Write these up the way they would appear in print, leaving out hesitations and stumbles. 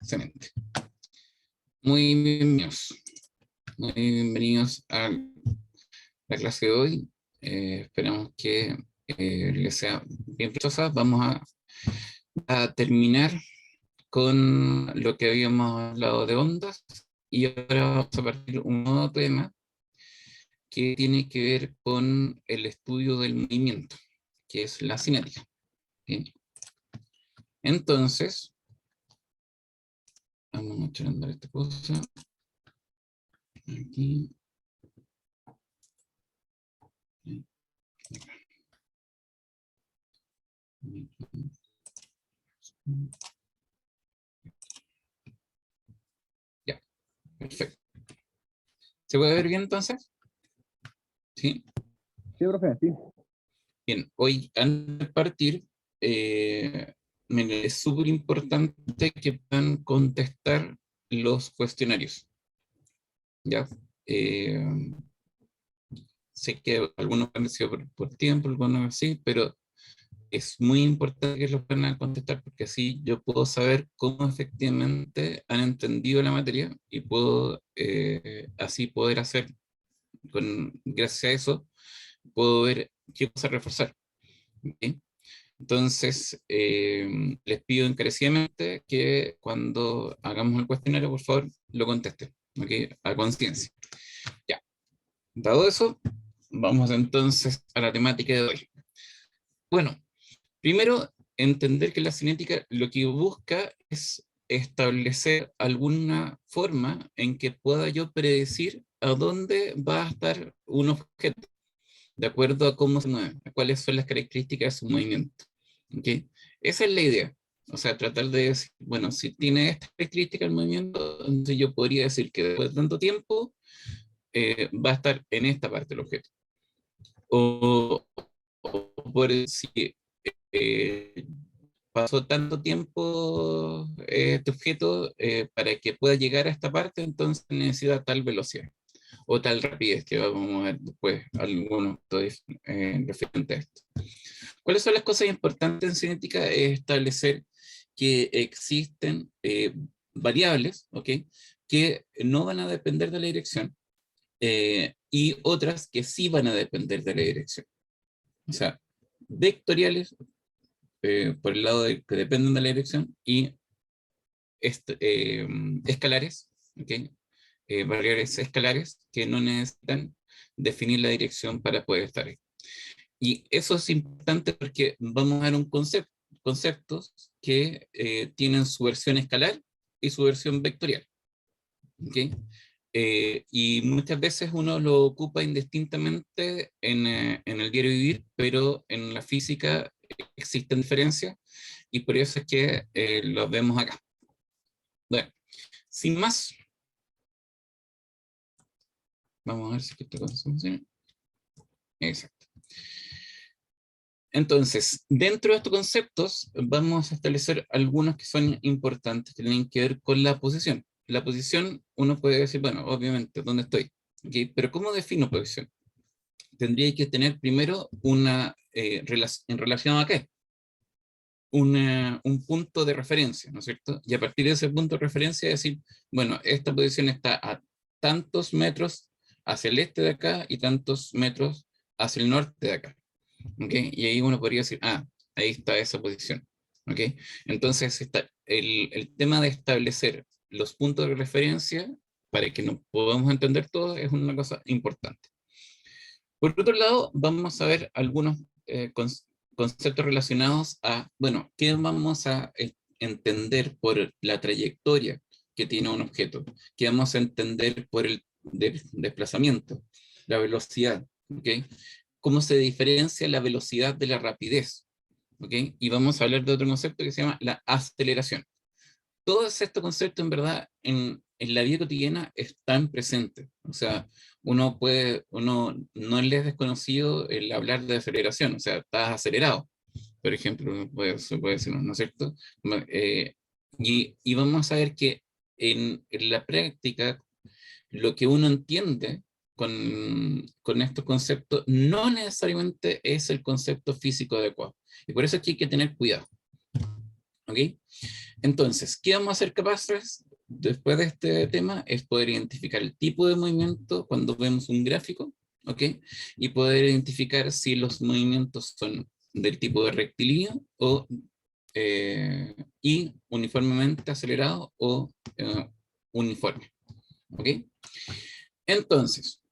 Excelente. Muy bienvenidos. Muy bienvenidos a la clase de hoy. Esperamos que les sea bien provechosa. Vamos a terminar con lo que habíamos hablado de ondas y ahora vamos a partir un nuevo tema que tiene que ver con el estudio del movimiento, que es la cinética. ¿Sí? Entonces, vamos a echar a andar esta cosa. Aquí. Ya, perfecto. ¿Se puede ver bien entonces? Sí. Sí, profe, sí. Bien, hoy antes de partir, es súper importante que puedan contestar los cuestionarios. ¿Ya? Sé que algunos han sido por tiempo, algunos sí, pero es muy importante que los puedan contestar porque así yo puedo saber cómo efectivamente han entendido la materia y puedo así poder hacer, gracias a eso, puedo ver qué cosa reforzar. ¿Sí? Entonces, les pido encarecidamente que cuando hagamos el cuestionario, por favor, lo contesten, ¿ok? A conciencia. Ya, dado eso, vamos entonces a la temática de hoy. Bueno, primero, entender que la cinética lo que busca es establecer alguna forma en que pueda yo predecir a dónde va a estar un objeto, de acuerdo a cómo se mueve, a cuáles son las características de su movimiento. ¿Okay? Esa es la idea. O sea, tratar de decir, bueno, si tiene esta característica el movimiento, entonces yo podría decir que después de tanto tiempo va a estar en esta parte del objeto. O por si eh, pasó tanto tiempo este objeto para que pueda llegar a esta parte, entonces necesita tal velocidad o tal rapidez, que vamos a ver después algunos referentes a esto. ¿Cuáles son las cosas importantes en cinética? Es establecer que existen variables, ¿ok? Que no van a depender de la dirección y otras que sí van a depender de la dirección. O sea, vectoriales por el lado de que dependen de la dirección y escalares, ¿ok? Variables escalares que no necesitan definir la dirección para poder estar ahí. Y eso es importante porque vamos a ver conceptos que tienen su versión escalar y su versión vectorial. ¿Okay? Y muchas veces uno lo ocupa indistintamente en el diario vivir, pero en la física existen diferencias y por eso es que los vemos acá. Bueno, sin más, vamos a ver si esta cosa funciona. Exacto. Entonces, dentro de estos conceptos, vamos a establecer algunos que son importantes, que tienen que ver con la posición. La posición, uno puede decir, bueno, obviamente, ¿dónde estoy? ¿Okay? Pero ¿cómo defino posición? Tendría que tener primero una, en relación a qué? Un punto de referencia, ¿no es cierto? Y a partir de ese punto de referencia decir, bueno, esta posición está a tantos metros hacia el este de acá y tantos metros hacia el norte de acá. ¿Okay? Y ahí uno podría decir, ah, ahí está esa posición. ¿Okay? Entonces, está el tema de establecer los puntos de referencia para que nos podamos entender todo es una cosa importante. Por otro lado, vamos a ver algunos conceptos relacionados a, bueno, ¿qué vamos a entender por la trayectoria que tiene un objeto? ¿Qué vamos a entender por el desplazamiento? La velocidad, ¿ok? ¿Cómo se diferencia la velocidad de la rapidez? ¿Ok? Y vamos a hablar de otro concepto que se llama la aceleración. Todos estos conceptos, en verdad, en la vida cotidiana están presentes. O sea, uno no les es desconocido el hablar de aceleración, o sea, estás acelerado, por ejemplo, se puede decir, ¿no es cierto? Eh, y vamos a ver que en la práctica, lo que uno entiende con estos conceptos no necesariamente es el concepto físico adecuado. Y por eso es que hay que tener cuidado. ¿Ok? Entonces, ¿qué vamos a ser capaces después de este tema? Es poder identificar el tipo de movimiento cuando vemos un gráfico, ¿ok? Y poder identificar si los movimientos son del tipo de rectilíneo o y uniformemente acelerado o uniforme, ¿ok? Entonces,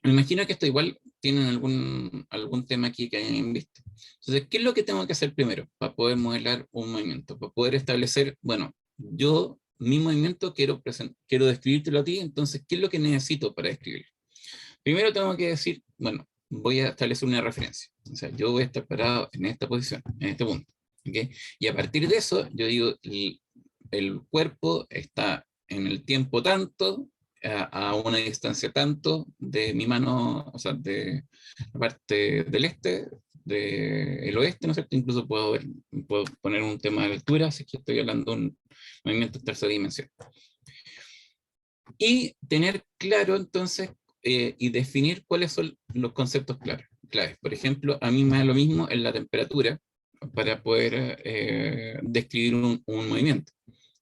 me imagino que esto igual tienen algún tema aquí que hayan visto. Entonces, ¿qué es lo que tengo que hacer primero para poder modelar un movimiento? Para poder establecer, bueno, yo, mi movimiento quiero describírtelo a ti, entonces, ¿qué es lo que necesito para describirlo? Primero tengo que decir, bueno, voy a establecer una referencia. O sea, yo voy a estar parado en esta posición, en este punto. ¿Okay? Y a partir de eso, yo digo, el cuerpo está en el tiempo tanto, a una distancia tanto de mi mano, o sea, de la parte del este, del oeste, ¿no es cierto? Incluso puedo poner un tema de altura, si es que estoy hablando de un movimiento en tercera dimensión. Y tener claro entonces y definir cuáles son los conceptos claves. Por ejemplo, a mí me da lo mismo en la temperatura para poder describir un movimiento.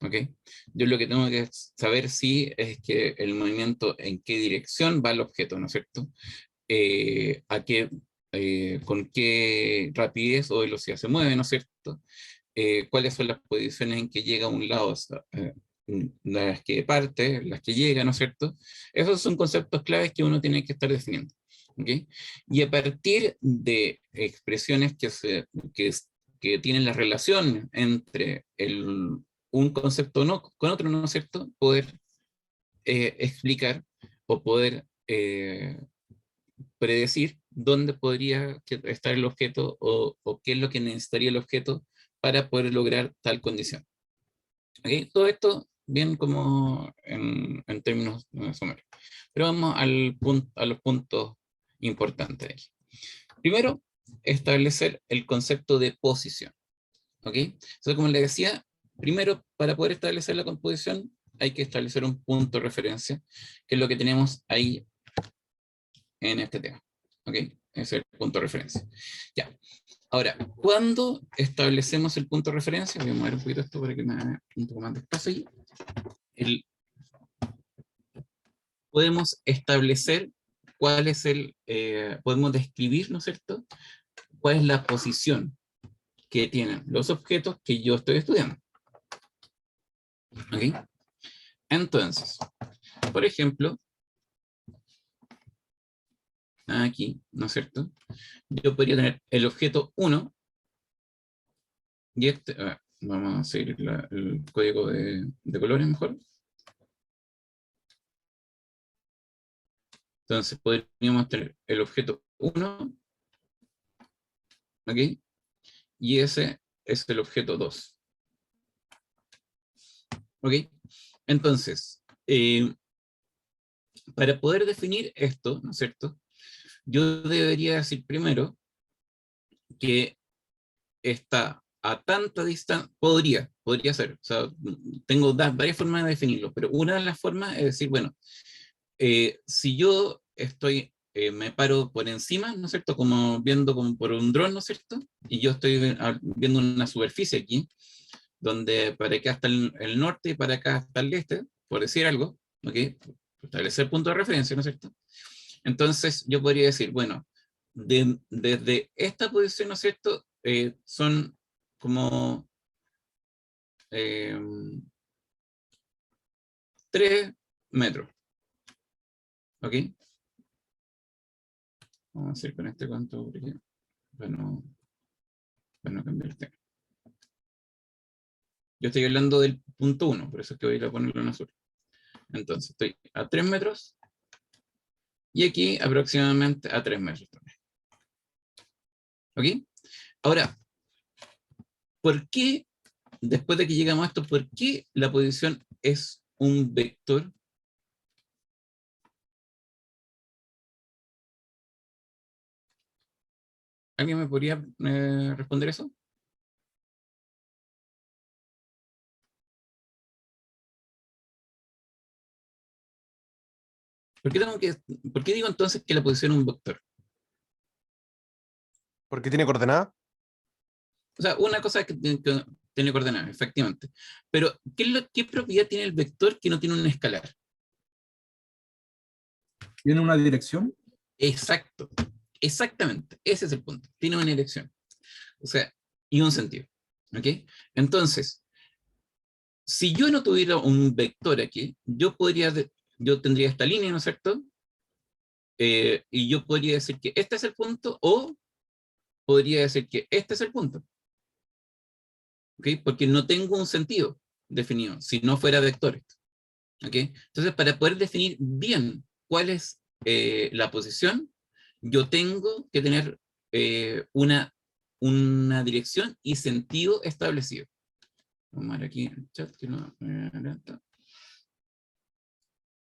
¿Okay? Yo lo que tengo que saber sí es que el movimiento en qué dirección va el objeto, ¿no es cierto? Con qué rapidez o velocidad se mueve, ¿no es cierto? Cuáles son las posiciones en que llega a un lado, o sea, las que parte, las que llega, ¿no es cierto? Esos son conceptos claves que uno tiene que estar definiendo. ¿Okay? Y a partir de expresiones que, que tienen la relación entre un concepto no, con otro, ¿no es cierto? Poder explicar o poder predecir dónde podría estar el objeto o qué es lo que necesitaría el objeto para poder lograr tal condición. ¿Okay? Todo esto bien como en términos somerios. Pero vamos a los puntos importantes aquí. Primero, establecer el concepto de posición. ¿Ok? Entonces, como les decía, primero, para poder establecer la composición, hay que establecer un punto de referencia, que es lo que tenemos ahí en este tema. ¿Ok? Ese es el punto de referencia. Ya. Ahora, ¿cuándo establecemos el punto de referencia? Voy a mover un poquito esto para que me haga un poco más de espacio ahí. Podemos establecer cuál es podemos describir, ¿no es cierto?, cuál es la posición que tienen los objetos que yo estoy estudiando. ¿Ok? Entonces, por ejemplo, aquí, ¿no es cierto?, yo podría tener el objeto 1 y este, vamos a seguir el código de colores mejor. Entonces podríamos tener el objeto 1, ¿ok? Y ese es el objeto 2. ¿Ok? Entonces, para poder definir esto, ¿no es cierto? Yo debería decir primero que está a tanta distancia, podría ser, o sea, tengo varias formas de definirlo, pero una de las formas es decir, bueno, si yo me paro por encima, ¿no es cierto? Como viendo como por un dron, ¿no es cierto? Y yo estoy viendo una superficie aquí, donde para acá está el norte y para acá está el este, por decir algo, ¿ok? Establecer punto de referencia, ¿no es cierto? Entonces yo podría decir, bueno, desde esta posición, ¿no es cierto? Son como 3 metros, ¿ok? Vamos a hacer con este cuánto, para no cambiar el tema. Yo estoy hablando del punto 1, por eso es que voy a ir a ponerlo en azul. Entonces estoy a 3 metros y aquí aproximadamente a 3 metros también. ¿Ok? Ahora, ¿por qué, después de que llegamos a esto, por qué la posición es un vector? ¿Alguien me podría responder eso? ¿Por qué, por qué digo entonces que la posición es un vector? ¿Por qué tiene coordenada? O sea, una cosa Tiene coordenadas, efectivamente. Pero, ¿qué propiedad tiene el vector que no tiene un escalar? ¿Tiene una dirección? Exacto, exactamente, ese es el punto. Tiene una dirección, o sea, y un sentido. ¿Ok? Entonces, si yo no tuviera un vector aquí, yo tendría esta línea, ¿no es cierto? Y yo podría decir que este es el punto, o podría decir que este es el punto. ¿Ok? Porque no tengo un sentido definido, si no fuera vectores. ¿Ok? Entonces, para poder definir bien cuál es la posición, yo tengo que tener una dirección y sentido establecido. Vamos a ver aquí en el chat que no.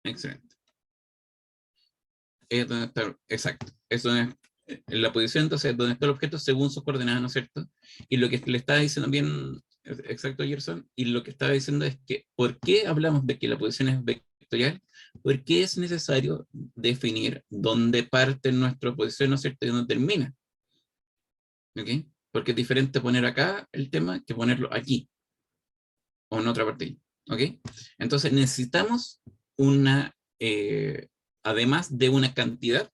Excelente. Es donde está, exacto. Eso es la posición, entonces, donde está el objeto según sus coordenadas, ¿no es cierto? Y lo que le estaba diciendo bien, exacto, Gerson, y lo que estaba diciendo es que, ¿por qué hablamos de que la posición es vectorial? Porque es necesario definir dónde parte nuestra posición, ¿no es cierto? Y dónde termina. ¿Ok? Porque es diferente poner acá el tema que ponerlo aquí, o en otra parte. ¿Ok? Entonces necesitamos una, además de una cantidad,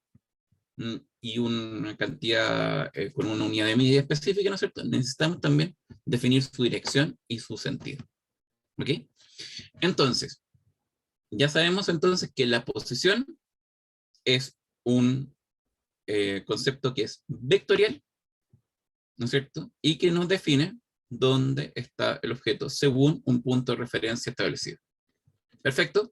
y una cantidad con una unidad de medida específica, ¿no es cierto? Necesitamos también definir su dirección y su sentido. ¿Ok? Entonces, ya sabemos entonces que la posición es un concepto que es vectorial, ¿no es cierto? Y que nos define dónde está el objeto según un punto de referencia establecido. ¿Perfecto?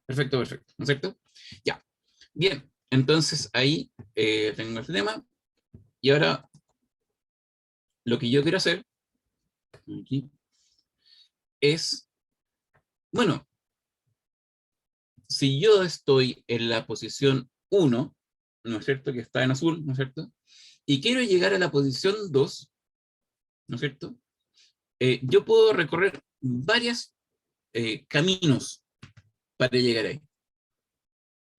Perfecto, perfecto, ¿no es cierto? Ya. Bien, entonces ahí tengo este tema. Y ahora lo que yo quiero hacer aquí es, bueno, si yo estoy en la posición 1, ¿no es cierto? Que está en azul, ¿no es cierto? Y quiero llegar a la posición 2, ¿no es cierto? Yo puedo recorrer varios caminos para llegar ahí,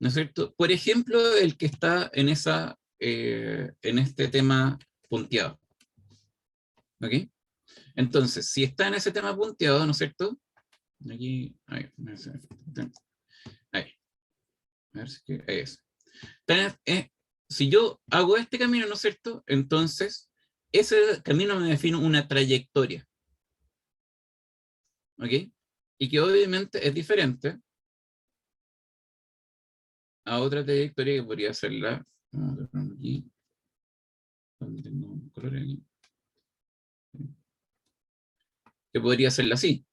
¿no es cierto? Por ejemplo, el que está en este tema punteado, ¿ok? Entonces, si está en ese tema punteado, ¿no es cierto? Aquí, ahí, ahí, a ver si ahí es. Si yo hago este camino, ¿no es cierto? Entonces, ese camino me define una trayectoria, ¿ok? Y que obviamente es diferente a otra trayectoria que podría ser aquí, donde tengo un color aquí, que podría serla así.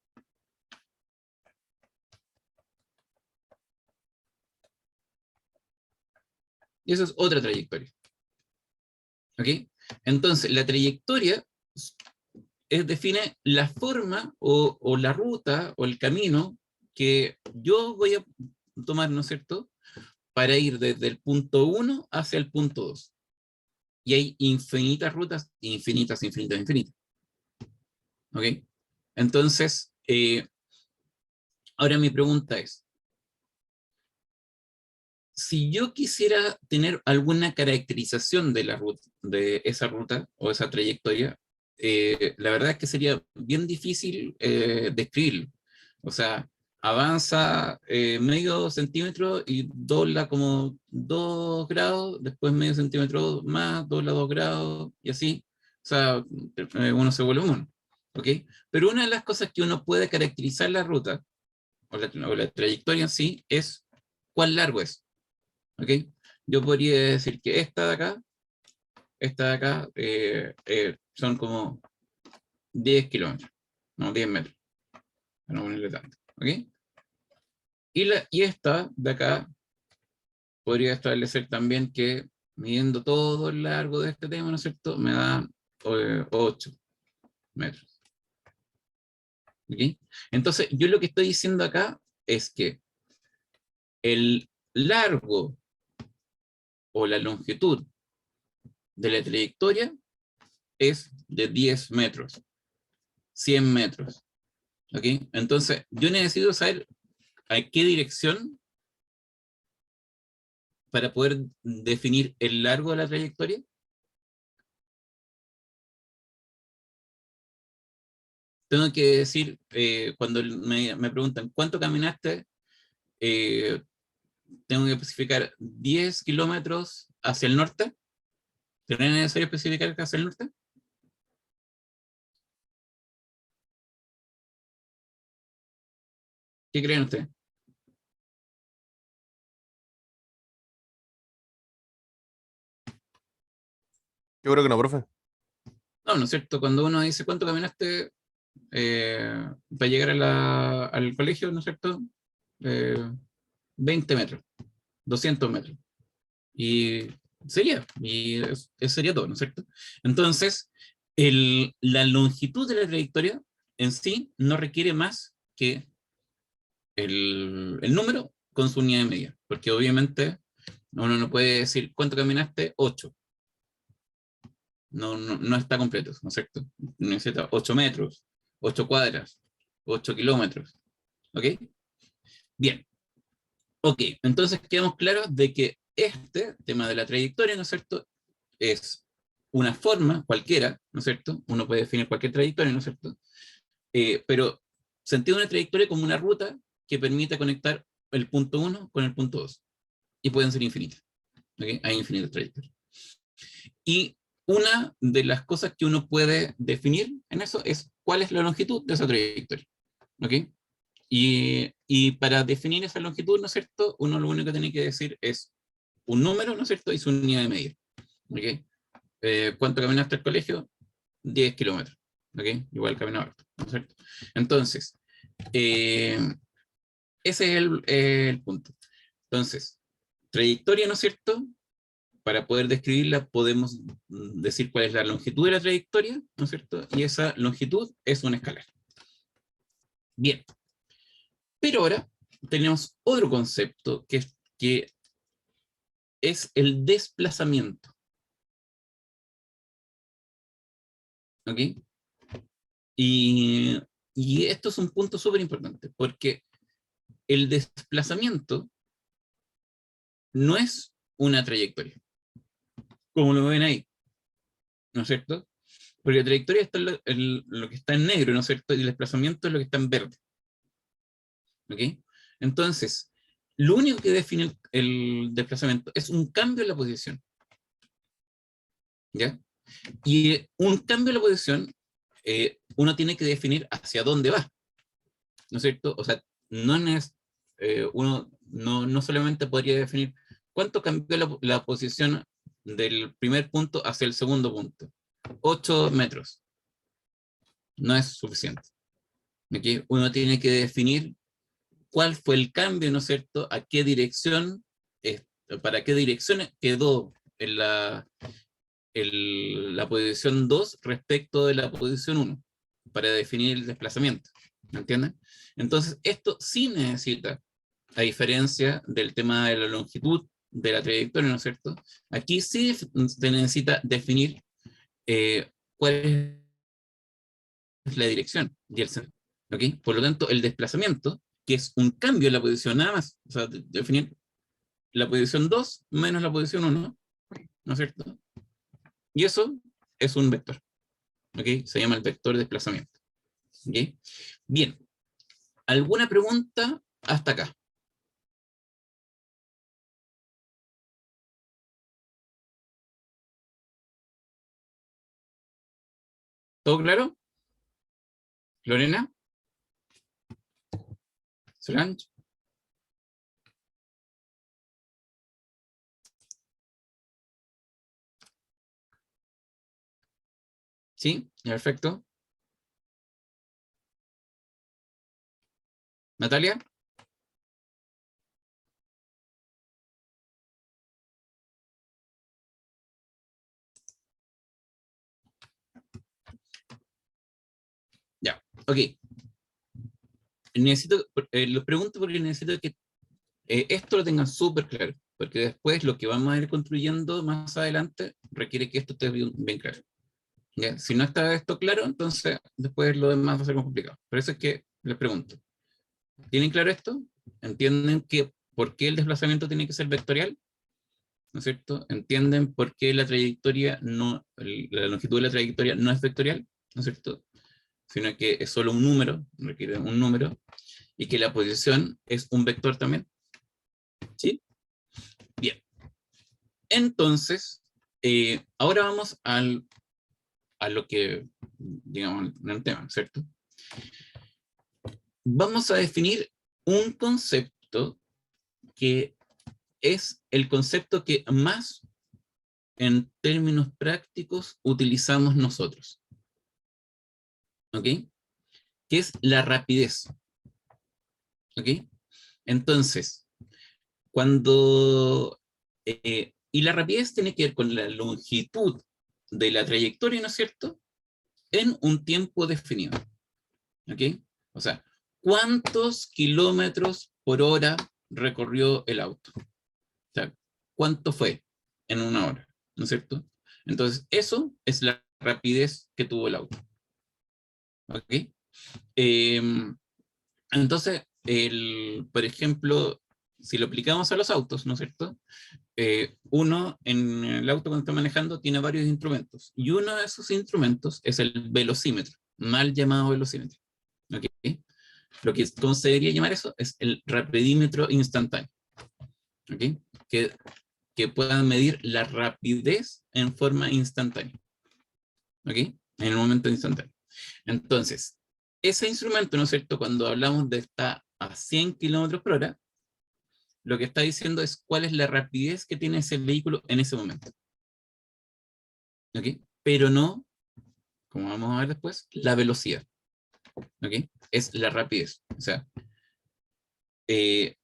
Y eso es otra trayectoria, ¿ok? Entonces, la trayectoria define la forma o la ruta o el camino que yo voy a tomar, ¿no es cierto? Para ir desde el punto 1 hacia el punto 2. Y hay infinitas rutas, infinitas, infinitas, infinitas. ¿Ok? Entonces, ahora mi pregunta es, si yo quisiera tener alguna caracterización de la ruta, de esa ruta o esa trayectoria, la verdad es que sería bien difícil describirlo. O sea, avanza medio centímetro y dobla como 2 grados, después medio centímetro más, dobla 2 grados y así. O sea, uno se vuelve mono. ¿Ok? Pero una de las cosas que uno puede caracterizar la ruta o la trayectoria en sí es cuán largo es. ¿Ok? Yo podría decir que esta de acá, son como 10 kilómetros, no 10 metros, para no ponerle tanto. ¿Ok? Y esta de acá podría establecer también que midiendo todo el largo de este tema, ¿no es cierto? Me da 8 metros. ¿Ok? Entonces, yo lo que estoy diciendo acá es que el largo o la longitud de la trayectoria es de 10 metros, 100 metros. ¿Ok? Entonces, yo necesito saber a qué dirección para poder definir el largo de la trayectoria. tengo que decir, cuando me preguntan, ¿cuánto caminaste? Tengo que especificar 10 kilómetros hacia el norte. ¿Es necesario especificar hacia el norte? ¿Qué creen ustedes? Yo creo que no, profe. No, ¿no es cierto? Cuando uno dice cuánto caminaste para llegar al colegio, ¿no es cierto? Eh, 20 metros, 200 metros. Y eso sería todo, ¿no es cierto? Entonces, la longitud de la trayectoria en sí no requiere más que el número con su unidad de medida, porque obviamente uno no puede decir cuánto caminaste, 8. No está completo, ¿no es cierto? Necesita 8 metros, 8 cuadras, 8 kilómetros. ¿Ok? Bien. Ok, entonces quedamos claros de que este tema de la trayectoria, ¿no es cierto?, es una forma cualquiera, ¿no es cierto? Uno puede definir cualquier trayectoria, ¿no es cierto? Pero se entiende una trayectoria como una ruta que permite conectar el punto 1 con el punto 2. Y pueden ser infinitas. ¿Okay? Hay infinitas trayectorias. Y una de las cosas que uno puede definir en eso es cuál es la longitud de esa trayectoria. ¿Ok? Y para definir esa longitud, ¿no es cierto? Uno lo único que tiene que decir es un número, ¿no es cierto? Y su unidad de medida. ¿Ok? ¿Cuánto caminaste al colegio? 10 kilómetros. ¿Ok? Igual camino harto, ¿no es cierto? Entonces, eh, ese es el punto. Entonces, trayectoria, ¿no es cierto? Para poder describirla podemos decir cuál es la longitud de la trayectoria, ¿no es cierto? Y esa longitud es una escalar. Bien, pero ahora tenemos otro concepto que es el desplazamiento. ¿Ok? Y, y esto es un punto súper importante, porque el desplazamiento no es una trayectoria, como lo ven ahí, ¿no es cierto? Porque la trayectoria está en lo que está en negro, ¿no es cierto? Y el desplazamiento es lo que está en verde. ¿Ok? Entonces, lo único que define el desplazamiento es un cambio en la posición. ¿Ya? Y un cambio en la posición, uno tiene que definir hacia dónde va, ¿no es cierto? O sea, uno no solamente podría definir cuánto cambió la posición del primer punto hacia el segundo punto. 8 metros. No es suficiente. ¿Okay? Uno tiene que definir cuál fue el cambio, ¿no es cierto? A qué dirección, para qué dirección quedó en la posición 2 respecto de la posición 1, para definir el desplazamiento. ¿Me entienden? Entonces, esto sí necesita, a diferencia del tema de la longitud de la trayectoria, ¿no es cierto? Aquí sí se necesita definir cuál es la dirección y el centro. ¿Ok? Por lo tanto, el desplazamiento, que es un cambio en la posición nada más, o sea, definir la posición 2 menos la posición 1, ¿no es cierto? Y eso es un vector. ¿Ok? Se llama el vector de desplazamiento. ¿Ok? Bien. ¿Alguna pregunta hasta acá? ¿Todo claro? ¿Lorena? ¿Solange? ¿Sí? Perfecto. ¿Natalia? Ya. Ok. Lo pregunto porque necesito que esto lo tengan súper claro, porque después lo que vamos a ir construyendo más adelante requiere que esto esté bien claro. ¿Ya? Si no está esto claro, entonces después lo demás va a ser más complicado. Por eso es que les pregunto, ¿tienen claro esto? ¿Entienden que por qué el desplazamiento tiene que ser vectorial? ¿No es cierto? ¿Entienden por qué la trayectoria no, la longitud de la trayectoria no es vectorial? ¿No es cierto? sino que es solo un número, requiere un número, y que la posición es un vector también. ¿Sí? Bien. Entonces, ahora vamos a lo que, digamos, en el tema, ¿cierto? Vamos a definir un concepto que es el concepto que más en términos prácticos utilizamos nosotros. ¿Ok? Que es la rapidez. ¿Ok? Entonces, cuando... y la rapidez tiene que ver con la longitud de la trayectoria, ¿no es cierto? En un tiempo definido. ¿Ok? O sea, ¿cuántos kilómetros por hora recorrió el auto? O sea, ¿cuánto fue en una hora? ¿No es cierto? Entonces, eso es la rapidez que tuvo el auto. ¿Ok? Entonces, por ejemplo, si lo aplicamos a los autos, ¿no es cierto? Uno en el auto cuando está manejando tiene varios instrumentos y uno de esos instrumentos es el velocímetro, mal llamado velocímetro. ¿Ok? ¿Cómo se debería llamar eso? Es el rapidímetro instantáneo. ¿Ok? Que, que puedan medir la rapidez en forma instantánea. ¿Ok? En el momento instantáneo. Entonces, ese instrumento, ¿no es cierto? Cuando hablamos de estar a 100 kilómetros por hora, lo que está diciendo es cuál es la rapidez que tiene ese vehículo en ese momento. ¿Ok? Pero no, como vamos a ver después, la velocidad. ¿Ok? Es la rapidez. O sea, y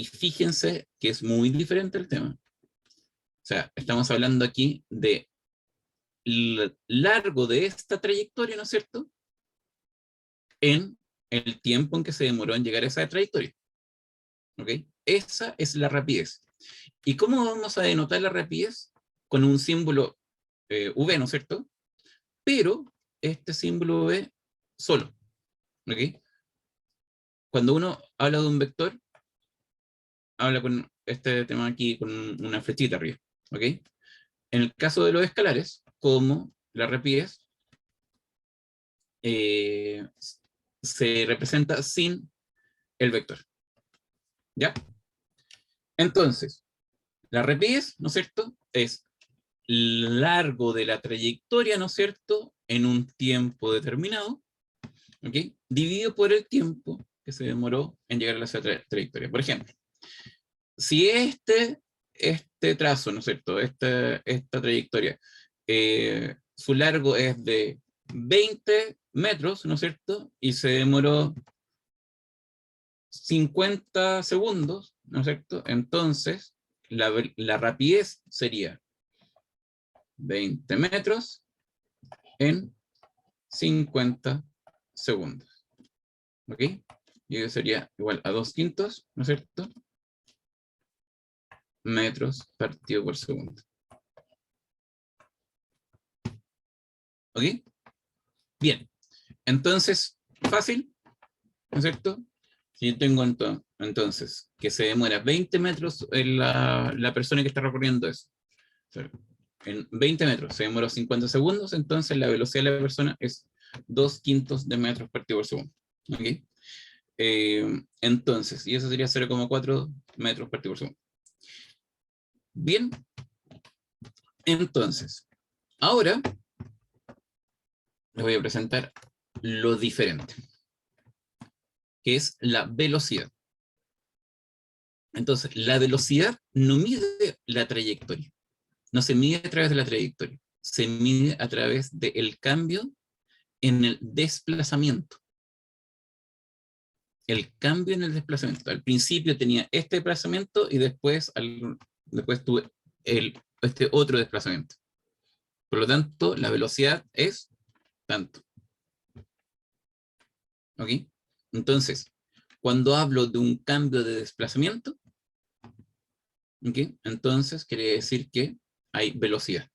fíjense que es muy diferente el tema. O sea, estamos hablando aquí de largo de esta trayectoria, ¿no es cierto? En el tiempo en que se demoró en llegar a esa trayectoria. ¿Ok? Esa es la rapidez. ¿Y cómo vamos a denotar la rapidez? Con un símbolo V, ¿no es cierto? Pero este símbolo V solo. ¿Ok? Cuando uno habla de un vector, habla con este tema aquí con una flechita arriba. ¿Ok? En el caso de los escalares, como la rapidez, eh, se representa sin el vector. ¿Ya? Entonces, la rapidez, ¿no es cierto? Es largo de la trayectoria, ¿no es cierto? En un tiempo determinado, ¿ok? Dividido por el tiempo que se demoró en llegar a esa trayectoria. Por ejemplo, si este trazo, ¿no es cierto? Esta trayectoria, su largo es de 20 metros, ¿no es cierto? Y se demoró 50 segundos, ¿no es cierto? Entonces, la rapidez sería 20 metros en 50 segundos. ¿Ok? Y eso sería igual a 2/5, ¿no es cierto? Metros partido por segundo. ¿Ok? Bien. Entonces, fácil, ¿no es cierto? Si yo tengo entonces que se demora 20 metros en la persona que está recorriendo eso. O sea, en 20 metros se demoró 50 segundos, entonces la velocidad de la persona es 2/5 de metros partido por segundo. ¿Ok? Entonces, y eso sería 0,4 metros partido por segundo. Bien, entonces, ahora les voy a presentar lo diferente, que es la velocidad. Entonces, la velocidad no mide la trayectoria, no se mide a través de la trayectoria, se mide a través del cambio en el desplazamiento. El cambio en el desplazamiento. Al principio tenía este desplazamiento y después tuve este otro desplazamiento. Por lo tanto, la velocidad es tanto. ¿Ok? Entonces, cuando hablo de un cambio de desplazamiento, ¿ok? Entonces quiere decir que hay velocidad.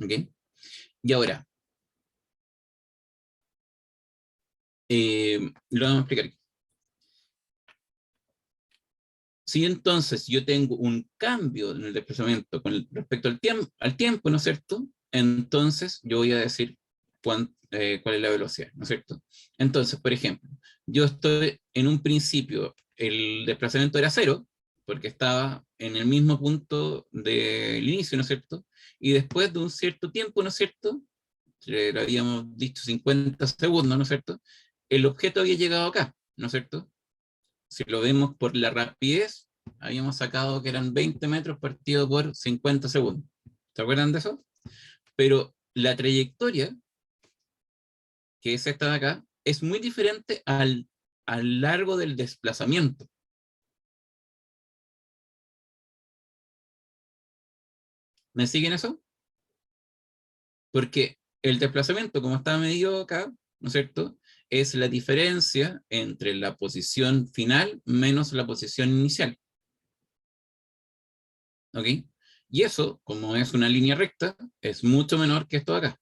¿Ok? Y ahora, lo vamos a explicar aquí. Si entonces yo tengo un cambio en el desplazamiento con respecto al tiempo, ¿no es cierto? Entonces yo voy a decir cuál es la velocidad, ¿no es cierto? Entonces, por ejemplo, yo estoy en un principio, el desplazamiento era cero, porque estaba en el mismo punto del inicio, ¿no es cierto? Y después de un cierto tiempo, ¿no es cierto? Le habíamos dicho 50 segundos, ¿no es cierto? El objeto había llegado acá, ¿no es cierto? Si lo vemos por la rapidez, habíamos sacado que eran 20 metros partido por 50 segundos. ¿Se acuerdan de eso? Pero la trayectoria, que es esta de acá, es muy diferente al largo del desplazamiento. ¿Me siguen eso? Porque el desplazamiento, como está medido acá, ¿no es cierto? Es la diferencia entre la posición final menos la posición inicial. ¿Ok? Y eso, como es una línea recta, es mucho menor que esto de acá.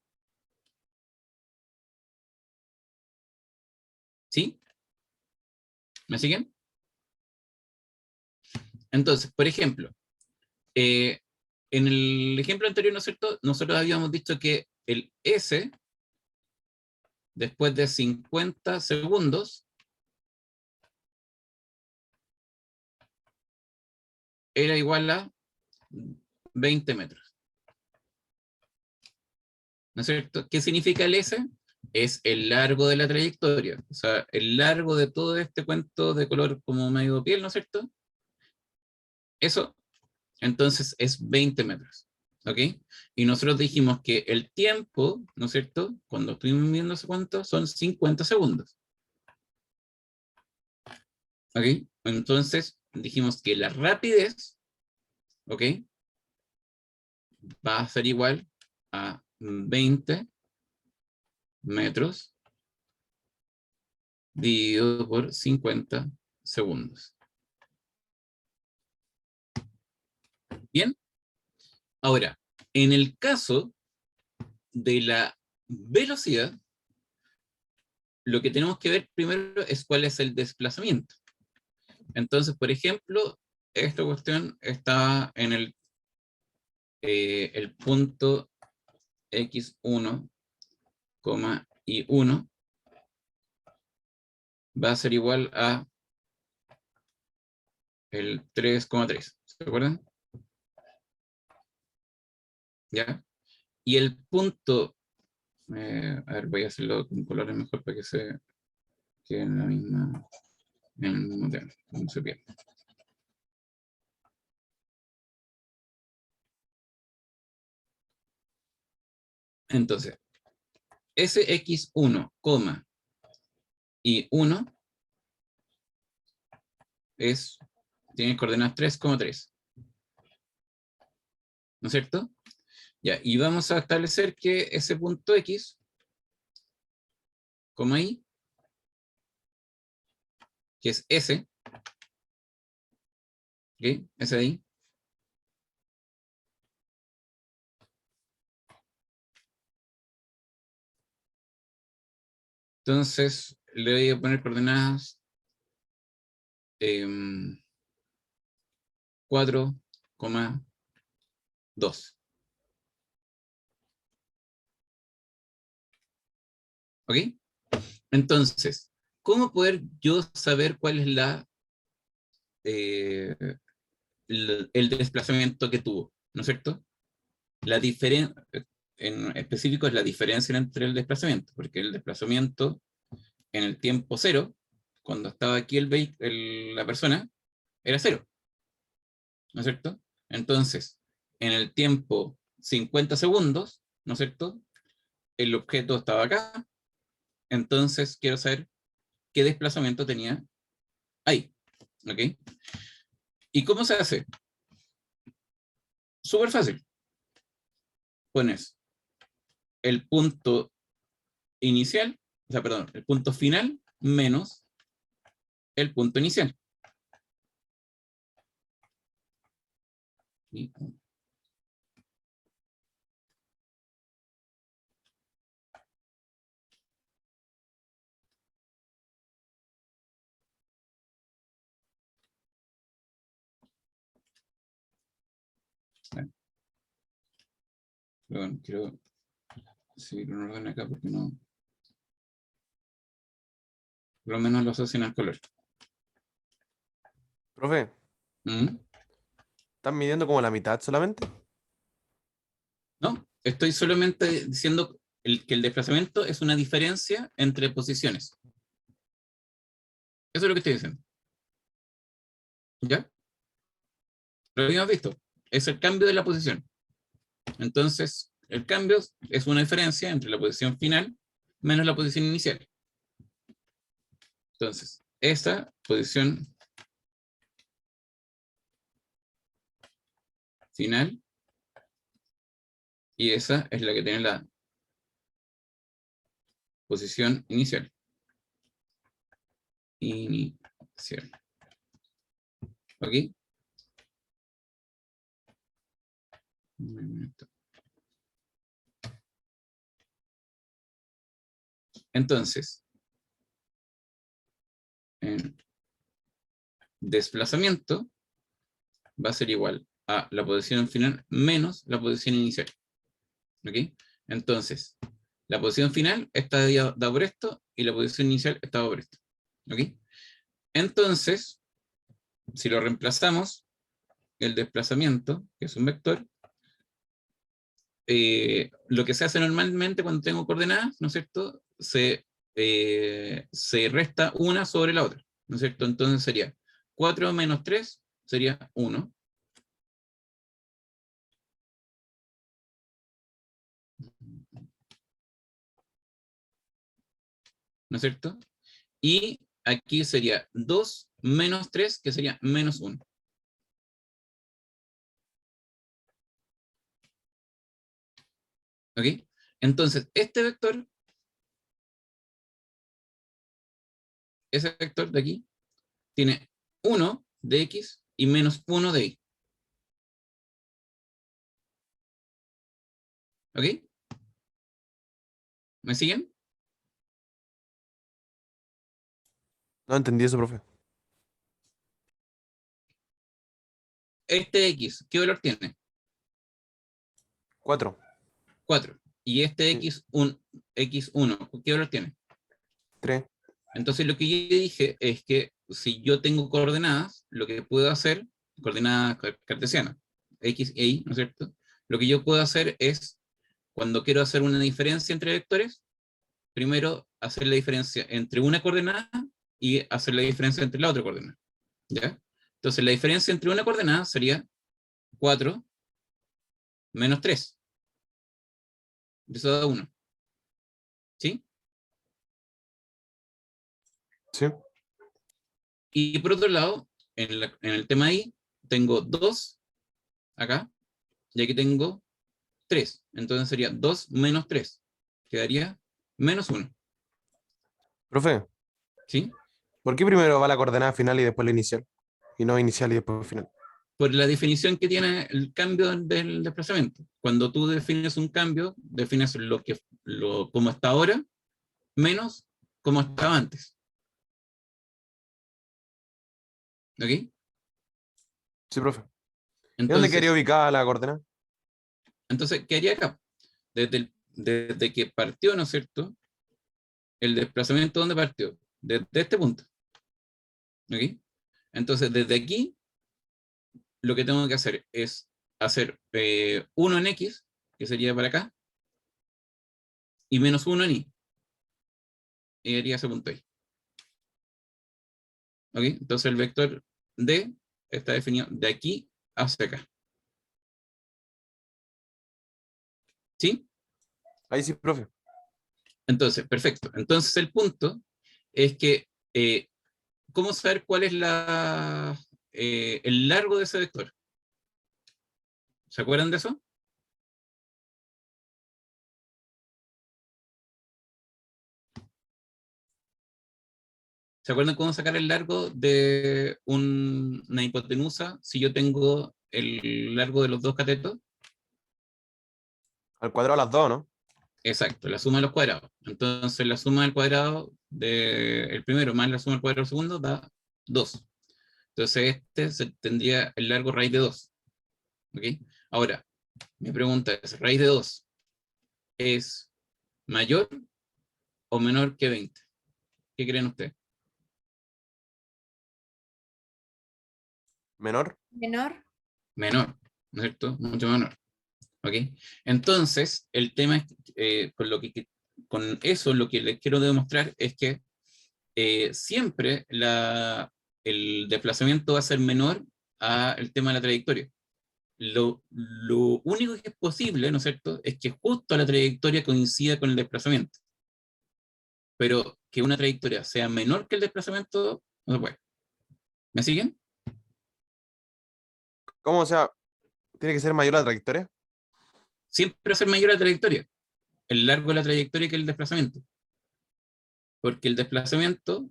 ¿Sí? ¿Me siguen? Entonces, por ejemplo, eh, en el ejemplo anterior, ¿no es cierto? Nosotros habíamos dicho que el S, después de 50 segundos, era igual a 20 metros. ¿No es cierto? ¿Qué significa el S? Es el largo de la trayectoria. O sea, el largo de todo este cuento de color como medio piel, ¿no es cierto? Eso, entonces, es 20 metros. ¿Ok? Y nosotros dijimos que el tiempo, ¿no es cierto? Cuando estuvimos viendo ese cuento, son 50 segundos. ¿Ok? Entonces, dijimos que la rapidez, ¿ok? Va a ser igual a 20 metros dividido por 50 segundos. Bien, ahora, en el caso de la velocidad, lo que tenemos que ver primero es cuál es el desplazamiento. Entonces, por ejemplo, esta cuestión está en el punto x1, y1 va a ser igual a el 3,3. ¿Se acuerdan? ¿Ya? Y el punto, a ver, voy a hacerlo con colores mejor para que se quede en la misma, en el mismo tema, no se pierda. Entonces, sx1, y 1 tiene coordenadas 3,3. ¿No es cierto? Ya, y vamos a establecer que ese punto x, y, que es S, ¿ok? Ese de ahí, entonces le voy a poner coordenadas 4,2. ¿Ok? Entonces, ¿cómo poder yo saber cuál es eh, el desplazamiento que tuvo? ¿No es cierto? La diferencia, en específico, es la diferencia entre el desplazamiento, porque el desplazamiento en el tiempo cero, cuando estaba aquí la persona, era cero, ¿no es cierto? Entonces, en el tiempo 50 segundos, ¿no es cierto? El objeto estaba acá, entonces quiero saber qué desplazamiento tenía ahí, ¿ok? ¿Y cómo se hace? Súper fácil. Pones el punto inicial, o sea, perdón, el punto final menos el punto inicial. Y, perdón, quiero seguir un orden acá porque no. Por lo menos lo asocian al color. Profe, ¿Mm? ¿están midiendo como la mitad solamente? No, estoy solamente diciendo que el desplazamiento es una diferencia entre posiciones. Eso es lo que estoy diciendo. ¿Ya? Lo habíamos visto. Es el cambio de la posición. Entonces, el cambio es una diferencia entre la posición final menos la posición inicial. Entonces, esa posición final y esa es la que tiene la posición inicial. Inicial. ¿Ok? Entonces, en desplazamiento va a ser igual a la posición final menos la posición inicial. ¿Ok? Entonces, la posición final está dada por esto y la posición inicial está dada por esto. ¿Ok? Entonces, si lo reemplazamos, el desplazamiento, que es un vector, lo que se hace normalmente cuando tengo coordenadas, ¿no es cierto? Se resta una sobre la otra, ¿no es cierto? Entonces sería 4 menos 3 sería 1. ¿No es cierto? Y aquí sería 2 menos 3, que sería menos 1. ¿Ok? Entonces, este vector, ese vector de aquí, tiene 1 de x y menos 1 de y. ¿Ok? ¿Me siguen? No entendí eso, profe. Este x, ¿qué valor tiene? 4. 4. Y este Sí. x1, ¿qué valor tiene? 3. Entonces lo que yo dije es que si yo tengo coordenadas, lo que puedo hacer, coordenadas cartesianas, x e y, ¿no es cierto? Lo que yo puedo hacer es, cuando quiero hacer una diferencia entre vectores, primero hacer la diferencia entre una coordenada y hacer la diferencia entre la otra coordenada. ¿Ya? Entonces la diferencia entre una coordenada sería 4 menos 3. Eso da 1. ¿Sí? Sí. Y por otro lado, en el tema I, tengo 2 acá, y aquí tengo 3. Entonces sería 2 menos 3. Quedaría menos 1. Profe, ¿Sí? ¿por qué primero va la coordenada final y después la inicial? Y no inicial y después final. Por la definición que tiene el cambio del desplazamiento. Cuando tú defines un cambio, defines como está ahora, menos como estaba antes. ¿Ok? Sí, profe. ¿Y dónde quedaría Entonces, ubicada la coordenada? ¿qué haría acá? Desde que partió, ¿no es cierto? El desplazamiento, ¿dónde partió? Desde este punto. ¿Ok? Entonces, desde aquí, lo que tengo que hacer es hacer 1 en x, que sería para acá, y menos 1 en y. Y haría ese punto ahí. ¿Ok? Entonces, el vector d está definido de aquí hacia acá. ¿Sí? Ahí sí, profe. Entonces, perfecto. Entonces, el punto es que, ¿cómo saber cuál es el largo de ese vector? ¿Se acuerdan de eso? ¿Se acuerdan cómo sacar el largo de una hipotenusa si yo tengo el largo de los dos catetos? Al cuadrado las dos, ¿no? Exacto, la suma de los cuadrados. Entonces, la suma del cuadrado del primero más la suma del cuadrado del segundo da 2. Entonces, tendría el largo raíz de 2. ¿Ok? Ahora, mi pregunta es, ¿raíz de 2 es ¿Mayor o menor que 20? ¿Qué creen ustedes? Menor. Menor. Menor, ¿no es cierto? Mucho menor. ¿Ok? Entonces, el tema es, con eso lo que les quiero demostrar es que siempre el desplazamiento va a ser menor al tema de la trayectoria. Lo único que es posible, ¿no es cierto?, es que justo la trayectoria coincida con el desplazamiento. Pero que una trayectoria sea menor que el desplazamiento, no se puede. ¿Me siguen? ¿Cómo? O sea, tiene que ser mayor la trayectoria. Siempre va a ser mayor la trayectoria, el largo de la trayectoria que el desplazamiento. Porque el desplazamiento,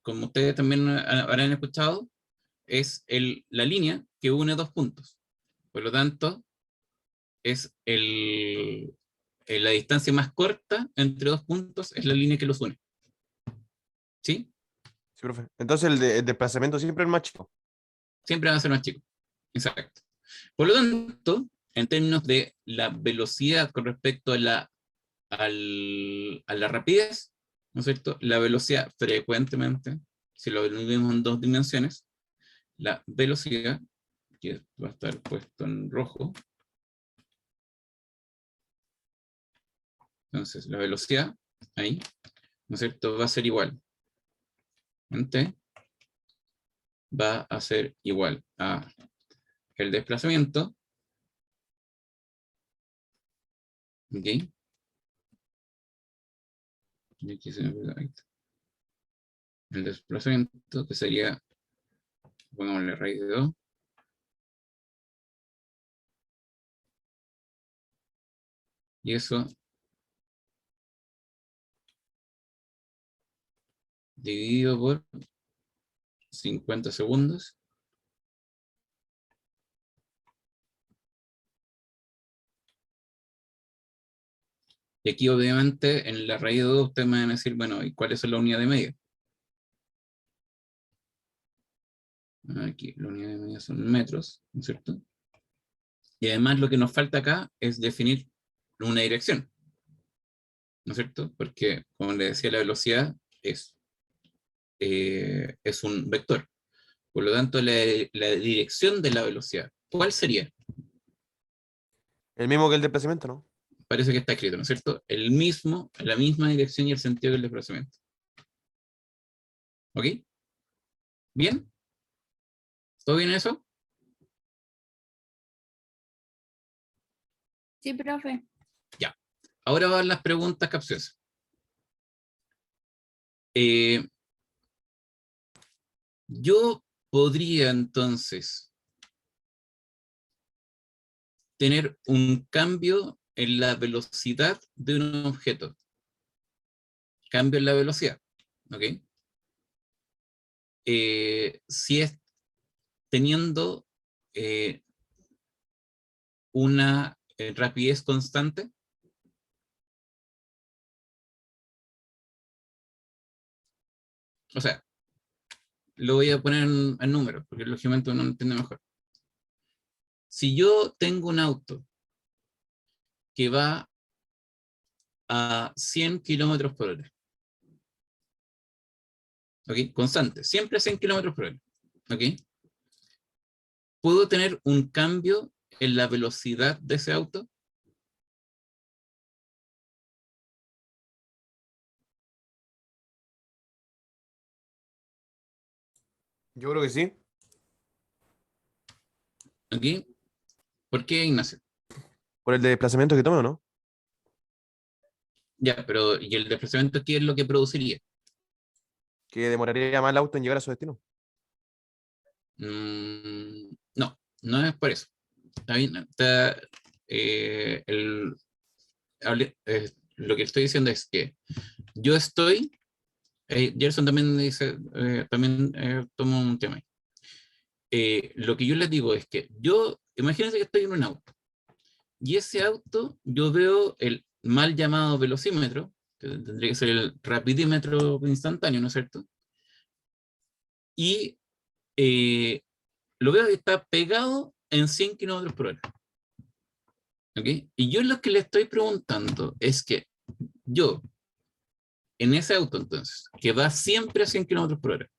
como ustedes también habrán escuchado, es la línea que une dos puntos. Por lo tanto, es la distancia más corta entre dos puntos, es la línea que los une. ¿Sí? Sí, profe. Entonces el desplazamiento siempre es más chico. Siempre van a ser más chicos. Exacto. Por lo tanto, en términos de la velocidad con respecto a la rapidez, ¿no es cierto? La velocidad frecuentemente, si lo vemos en dos dimensiones, la velocidad, que va a estar puesto en rojo, entonces la velocidad, ahí, ¿no es cierto? Va a ser igual. En T va a ser igual a el desplazamiento, ¿ok? Y aquí se me olvidó, ahí está. El desplazamiento, que sería, pongámosle raíz de 2, y eso dividido por 50 segundos. Y aquí obviamente en la raíz de 2 ustedes me van a decir, bueno, ¿y cuál es la unidad de medida? Aquí la unidad de medida son metros, ¿no es cierto? Y además lo que nos falta acá es definir una dirección, ¿no es cierto? Porque, como les decía, la velocidad es un vector. Por lo tanto, la dirección de la velocidad, ¿cuál sería? El mismo que el desplazamiento, ¿no? Parece que está escrito, ¿no es cierto? La misma dirección y el sentido del desplazamiento. ¿Ok? ¿Bien? ¿Todo bien eso? Sí, profe. Ya. Ahora van las preguntas capciosas. Yo podría entonces tener un cambio en la velocidad de un objeto. Cambio en la velocidad. ¿Ok? Si es teniendo eh, una rapidez constante. O sea, lo voy a poner en números, porque lógicamente uno entiende mejor. Si yo tengo un auto que va a 100 kilómetros por hora, ¿ok? Constante, siempre a 100 kilómetros por hora, ¿ok? ¿Puedo tener un cambio en la velocidad de ese auto? Yo creo que sí. ¿Ok? ¿Por qué, Ignacio? Por el desplazamiento que tome, ¿o no? Ya, pero ¿y el desplazamiento qué es lo que produciría? Que demoraría más el auto en llegar a su destino. No, no es por eso. Está bien, eh, el, lo que estoy diciendo es que yo estoy, Gerson también dice, también toma un tema ahí. Lo que yo les digo es que imagínense que estoy en un auto, y ese auto yo veo el mal llamado velocímetro, que tendría que ser el rapidímetro instantáneo, ¿no es cierto? Y eh, lo veo que está pegado en 100 kilómetros por hora. ¿Ok? Y yo lo que le estoy preguntando es que Yo, en ese auto entonces, que va siempre a 100 kilómetros por hora,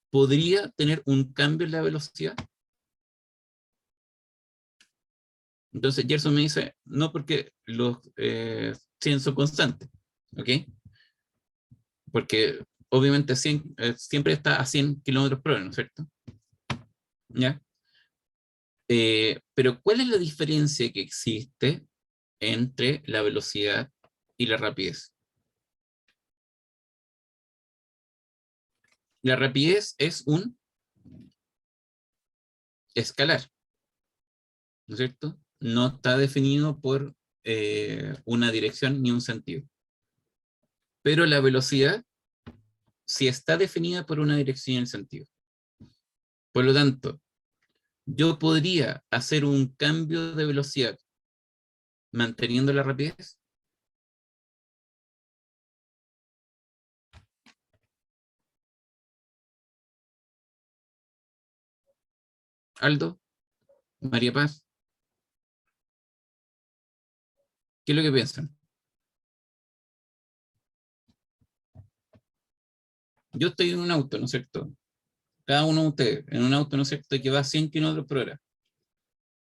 ¿podría tener un cambio en la velocidad? Entonces Gerson me dice, no, porque los 100 son constantes, ¿ok? Porque obviamente 100, siempre está a 100 kilómetros por hora, ¿no es cierto? ¿Ya? Pero ¿cuál es la diferencia que existe entre la velocidad y la rapidez? La rapidez es un escalar, ¿no es cierto? No está definido por una dirección ni un sentido. Pero la velocidad sí está definida por una dirección y un sentido. Por lo tanto, yo podría hacer un cambio de velocidad manteniendo la rapidez. Aldo, María Paz, ¿qué es lo que piensan? Yo estoy en un auto, ¿no es cierto? Cada uno de ustedes, en un auto, ¿no es cierto?, que va a 100 kilómetros por hora.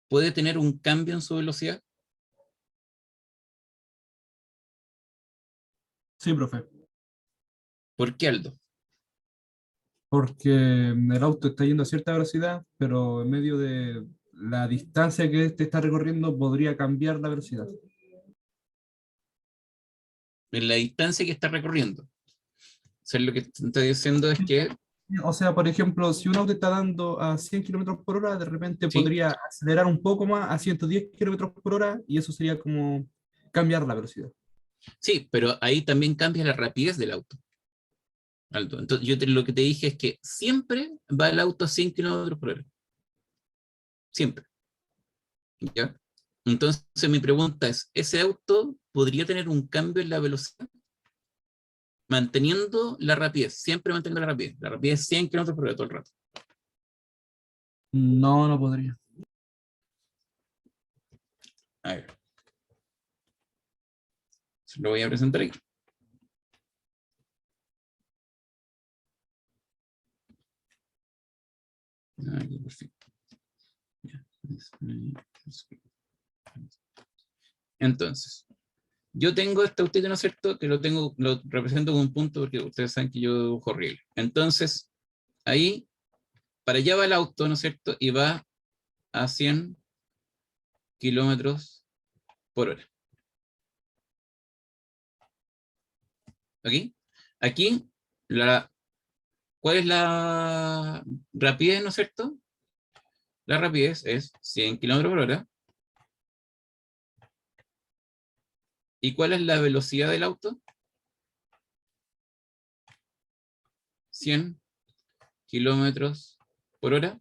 ¿Puede tener un cambio en su velocidad? Sí, profe. ¿Por qué, Aldo? Porque el auto está yendo a cierta velocidad, pero en medio de la distancia que este está recorriendo podría cambiar la velocidad. En la distancia que está recorriendo. O sea, lo que está diciendo es que, O sea, por ejemplo, si un auto está dando a 100 kilómetros por hora, de repente sí, podría acelerar un poco más a 110 kilómetros por hora y eso sería como cambiar la velocidad. sí, pero ahí también cambia la rapidez del auto, Aldo. Entonces, lo que te dije es que siempre va el auto a 100 kilómetros por hora. Siempre. ¿Ya? Entonces, mi pregunta es, ¿ese auto podría tener un cambio en la velocidad? Manteniendo la rapidez, siempre manteniendo la rapidez. La rapidez es 100 kilómetros por hora todo el rato. No, no podría. A ver, se lo voy a presentar aquí. Aquí, perfecto. Ya. Entonces, yo tengo este autito, ¿no es cierto? Que lo represento con un punto porque ustedes saben que yo dibujo horrible. Entonces, ahí, para allá va el auto, ¿no es cierto? Y va a 100 kilómetros por hora. ¿Ok? Aquí, ¿cuál es la rapidez, ¿no es cierto? La rapidez es 100 kilómetros por hora. ¿Y cuál es la velocidad del auto? 100 kilómetros por hora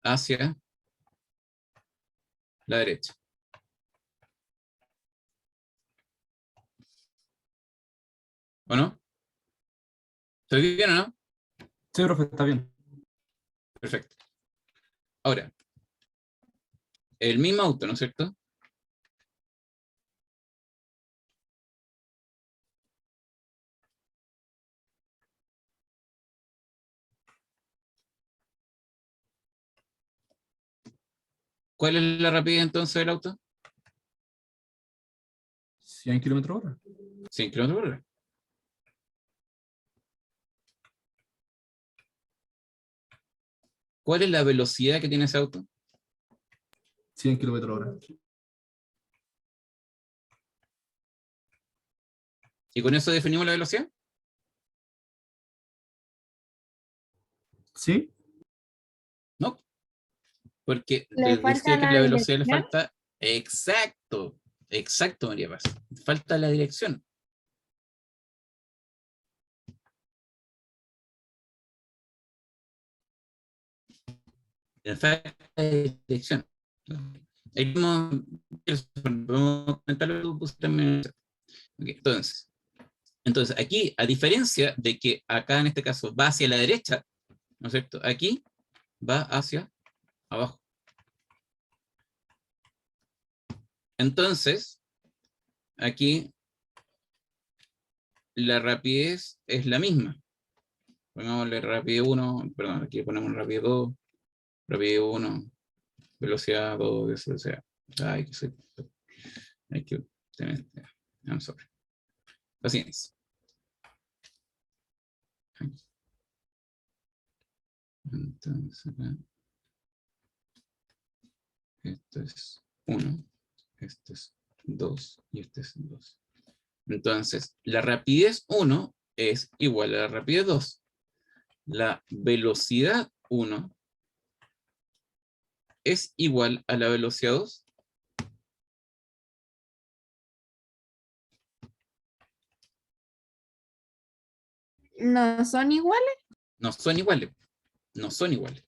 hacia la derecha. ¿O no? ¿Estoy bien o no? Sí, profe, está bien. Perfecto. Ahora, el mismo auto, ¿no es cierto? ¿Cuál es la rapidez entonces del auto? 100 kilómetros hora. 100 kilómetros por hora. ¿Cuál es la velocidad que tiene ese auto? 100 kilómetros hora. ¿Y con eso definimos la velocidad? ¿Sí? No, porque Le les falta decía que la la velocidad le dirección. falta. Exacto, exacto, María Paz. Falta la dirección. Le falta la dirección. Ahí podemos comentar lo que puse también. Ok, entonces, aquí, a diferencia de que acá en este caso va hacia la derecha, ¿no es cierto? Aquí va hacia abajo. Entonces, aquí la rapidez es la misma. Pongámosle rapidez 1, perdón, aquí ponemos rapidez 2, rapidez 1, velocidad 2, velocidad. Ay, hay que tener. I'm sorry. Paciencia. Entonces, acá. Esto es 1, este es 2 y este es 2. Entonces, la rapidez 1 es igual a la rapidez 2. La velocidad 1 es igual a la velocidad 2. ¿No son iguales? No son iguales. No son iguales.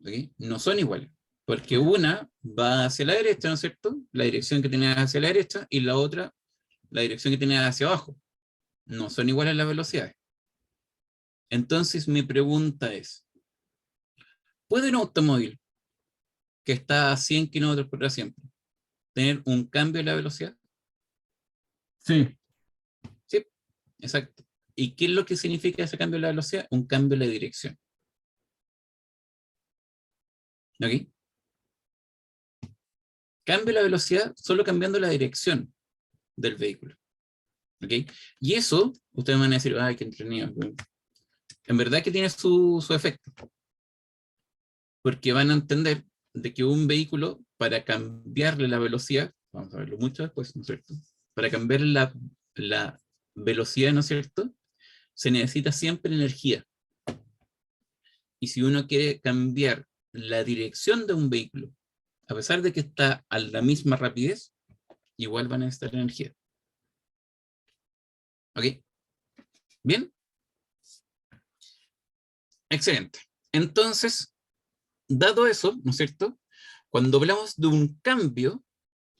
¿Ok? No son iguales. Porque una va hacia la derecha, ¿no es cierto? La dirección que tiene hacia la derecha, y la otra, la dirección que tiene hacia abajo. No son iguales las velocidades. Entonces mi pregunta es, ¿puede un automóvil que está a 100 kilómetros por hora siempre tener un cambio en la velocidad? Sí, Sí, exacto. ¿Y qué es lo que significa ese cambio en la velocidad? Un cambio en la dirección. ¿Ok? Cambio la velocidad solo cambiando la dirección del vehículo. ¿Ok? Y eso, ustedes van a decir, ay, qué entretenido. En verdad que tiene su efecto. Porque van a entender de que un vehículo, para cambiarle la velocidad, vamos a verlo mucho después, ¿no es cierto? Para cambiar la velocidad, ¿no es cierto? Se necesita siempre energía. Y si uno quiere cambiar la dirección de un vehículo, a pesar de que está a la misma rapidez, igual van a necesitar energía. ¿Ok? ¿Bien? Excelente. Entonces, dado eso, ¿no es cierto? Cuando hablamos de un cambio,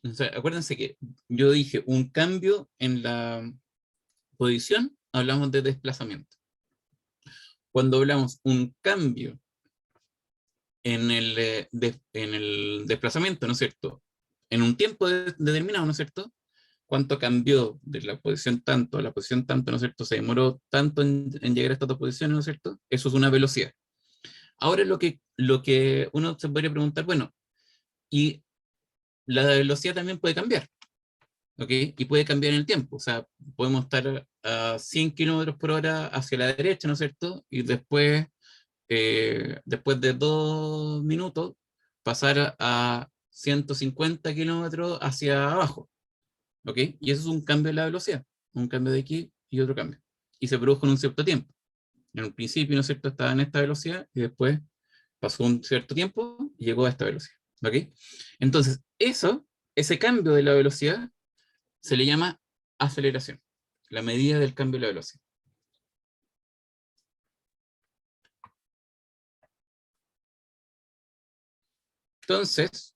o sea, acuérdense que yo dije un cambio en la posición, hablamos de desplazamiento. Cuando hablamos un cambio en el desplazamiento, ¿no es cierto? En un tiempo determinado, ¿no es cierto? Cuánto cambió de la posición tanto a la posición tanto, ¿no es cierto? Se demoró tanto en llegar a estas dos posiciones, ¿no es cierto? Eso es una velocidad. Ahora lo que uno se podría preguntar, bueno, y la velocidad también puede cambiar, ¿ok? Y puede cambiar en el tiempo, o sea, podemos estar a 100 kilómetros por hora hacia la derecha, ¿no es cierto? Y después de 2 minutos, pasar a 150 kilómetros hacia abajo, ¿ok? Y eso es un cambio en la velocidad, un cambio de aquí y otro cambio. Y se produjo en un cierto tiempo. En un principio, ¿no es cierto?, estaba en esta velocidad y después pasó un cierto tiempo y llegó a esta velocidad, ¿ok? Entonces, ese cambio de la velocidad se le llama aceleración, la medida del cambio de la velocidad. Entonces,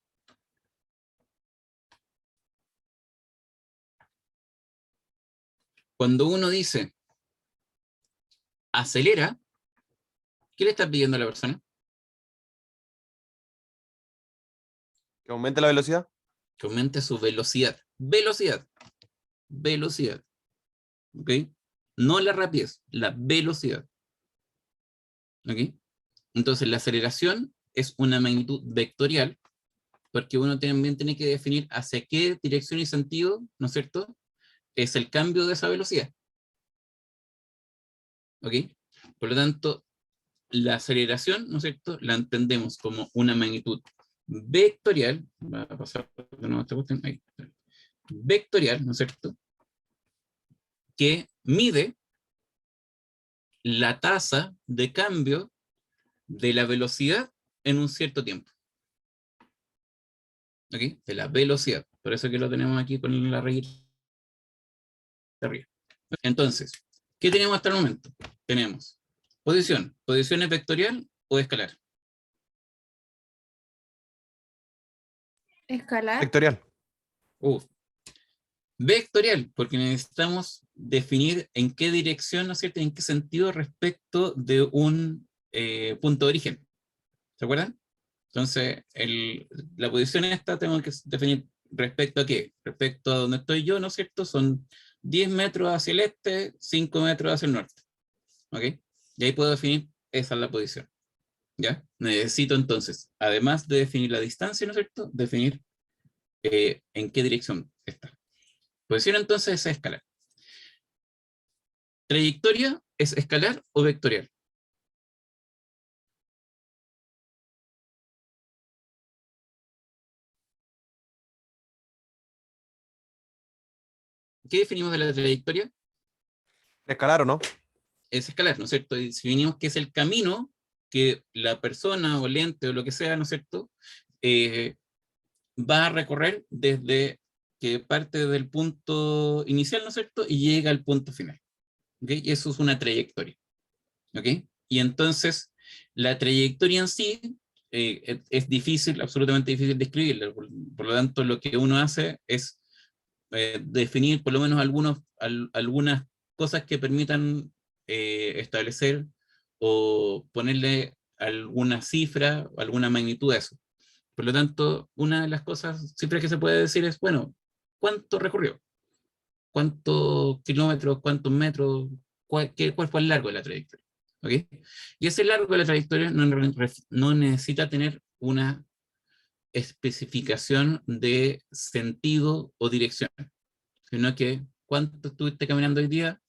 cuando uno dice acelera, ¿qué le está pidiendo a la persona? ¿Que aumente la velocidad? Que aumente su velocidad. Velocidad. Velocidad. ¿Ok? No la rapidez, la velocidad. ¿Ok? Entonces la aceleración es una magnitud vectorial, porque uno también tiene que definir hacia qué dirección y sentido, ¿no es cierto?, es el cambio de esa velocidad. ¿Ok? Por lo tanto, la aceleración, ¿no es cierto?, la entendemos como una magnitud vectorial, va a pasar de nuevo esta cuestión, ahí, vectorial, ¿no es cierto?, que mide la tasa de cambio de la velocidad en un cierto tiempo. ¿Ok? De la velocidad. Por eso que lo tenemos aquí con la rayita de arriba. Entonces, ¿qué tenemos hasta el momento? Tenemos posición. ¿Posición es vectorial o escalar? Escalar. Vectorial. Vectorial, porque necesitamos definir en qué dirección, ¿no es cierto?, en qué sentido respecto de un punto de origen. ¿Se acuerdan? Entonces, la posición esta tengo que definir ¿Respecto a qué? Respecto a donde estoy yo, ¿no es cierto? Son 10 metros hacia el este, 5 metros hacia el norte. ¿Ok? Y ahí puedo definir, esa es la posición. ¿Ya? Necesito entonces, además de definir la distancia, ¿no es cierto? Definir en qué dirección está. Posición entonces es escalar. ¿Trayectoria es escalar o vectorial? ¿Qué definimos de la trayectoria? Escalar o no. Es escalar, ¿no es cierto? Y si definimos que es el camino que la persona o el ente o lo que sea, ¿no es cierto? Eh, Va a recorrer desde que parte del punto inicial, ¿no es cierto? Y llega al punto final. ¿Ok? Y eso es una trayectoria. ¿Ok? Y entonces, la trayectoria en sí es difícil, absolutamente difícil de escribirla. Por lo tanto, lo que uno hace es definir por lo menos algunas cosas que permitan establecer o ponerle alguna cifra o alguna magnitud a eso. Por lo tanto, una de las cosas, cifras que se puede decir es, bueno, ¿cuánto recorrió? ¿Cuántos kilómetros, cuántos metros, cuál fue el largo de la trayectoria? ¿Ok? Y ese largo de la trayectoria no necesita tener una especificación de sentido o dirección, sino que ¿cuánto estuviste caminando hoy día?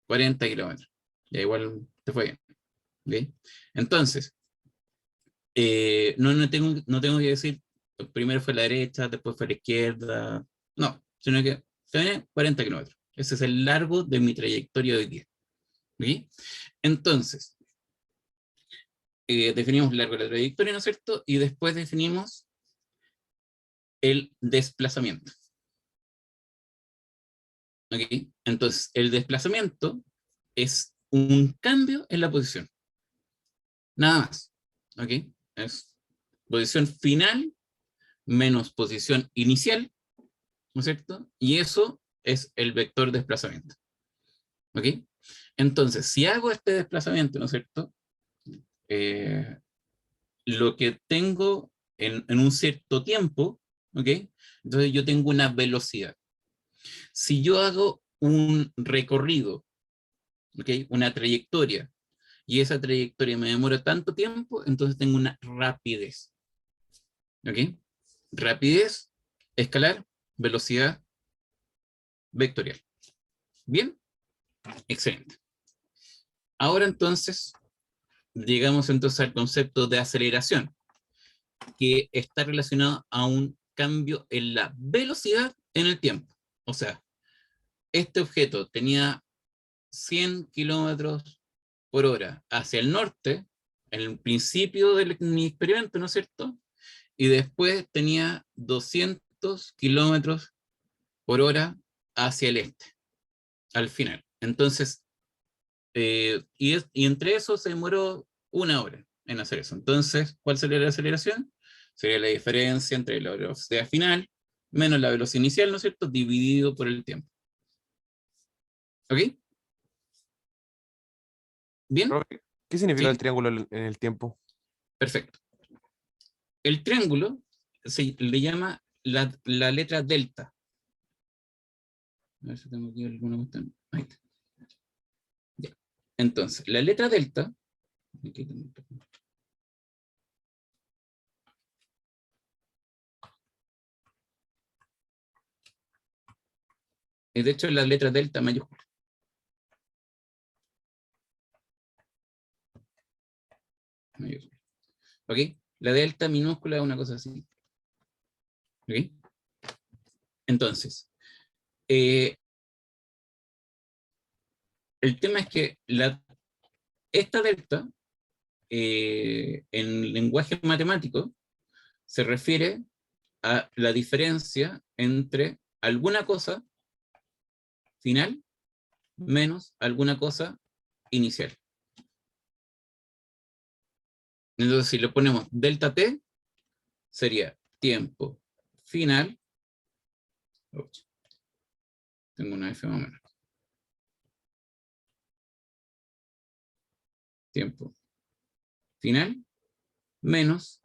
40 kilómetros. Ya igual te fue bien. ¿Ok? Entonces, no tengo que decir, primero fue a la derecha, después fue a la izquierda, no, sino que caminé 40 kilómetros. Ese es el largo de mi trayectoria de hoy día. ¿Ok? Entonces, definimos el largo de la trayectoria, ¿no es cierto? Y después definimos el desplazamiento. ¿Ok? Entonces, el desplazamiento es un cambio en la posición. Nada más. ¿Ok? Es posición final menos posición inicial, ¿no es cierto? Y eso es el vector de desplazamiento. ¿Ok? Entonces, si hago este desplazamiento, ¿no es cierto? Eh, lo que tengo en un cierto tiempo, ¿ok? Entonces yo tengo una velocidad. Si yo hago un recorrido, ¿ok? Una trayectoria, y esa trayectoria me demora tanto tiempo, entonces tengo una rapidez. ¿Ok? Rapidez, escalar, velocidad vectorial. ¿Bien? Excelente. Ahora entonces, llegamos entonces al concepto de aceleración, que está relacionado a un cambio en la velocidad en el tiempo. O sea, este objeto tenía 100 kilómetros por hora hacia el norte, en el principio de mi experimento, ¿no es cierto? Y después tenía 200 kilómetros por hora hacia el este, al final. Entonces, y entre eso se demoró una hora en hacer eso. Entonces, ¿cuál sería la aceleración? Sería la diferencia entre la velocidad final menos la velocidad inicial, ¿no es cierto? Dividido por el tiempo. ¿Ok? ¿Bien? Profe, ¿qué significa el ¿Sí? triángulo en el tiempo? Perfecto. El triángulo se le llama la letra delta. A ver si tengo aquí alguna cuestión. Ahí está. Ya. Entonces, la letra delta, aquí tengo un poco. De hecho, la letra delta mayúscula. Mayúscula. ¿Ok? La delta minúscula es una cosa así. ¿Ok? Entonces, eh, el tema es que esta delta, en lenguaje matemático, se refiere a la diferencia entre alguna cosa final menos alguna cosa inicial. Entonces, si le ponemos delta t, sería tiempo final. Ups, tengo una F más o menos. Tiempo final menos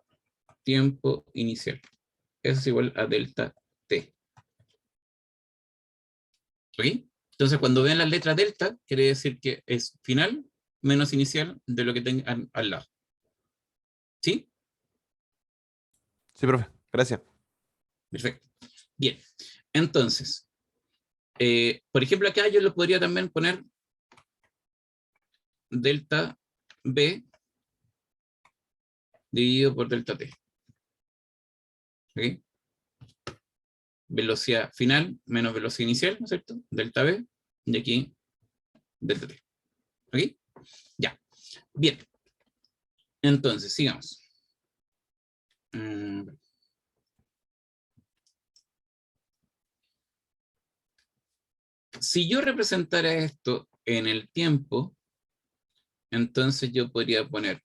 tiempo inicial. Eso es igual a delta ¿Ok? Entonces, cuando ven las letras delta, quiere decir que es final menos inicial de lo que tengan al lado. ¿Sí? Sí, profe. Gracias. Perfecto. Bien. Entonces, por ejemplo, acá yo lo podría también poner delta B dividido por delta T. ¿Ok? Velocidad final menos velocidad inicial, ¿no es cierto? Delta B, y aquí delta T. ¿Ok? Ya. Bien. Entonces, sigamos. Si yo representara esto en el tiempo, entonces yo podría poner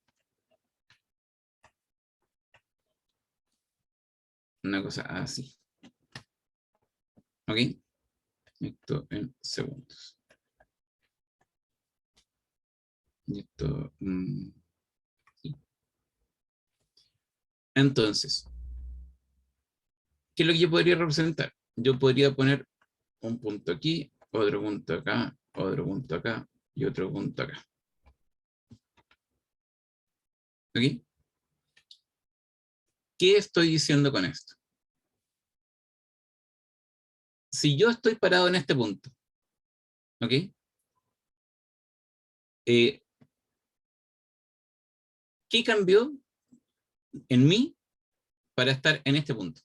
una cosa así. ¿Ok? Esto en segundos. Y esto... sí. Entonces, ¿qué es lo que yo podría representar? Yo podría poner un punto aquí, otro punto acá, otro punto acá y otro punto acá. ¿Ok? ¿Qué estoy diciendo con esto? Si yo estoy parado en este punto, ¿ok? ¿Qué cambió en mí para estar en este punto?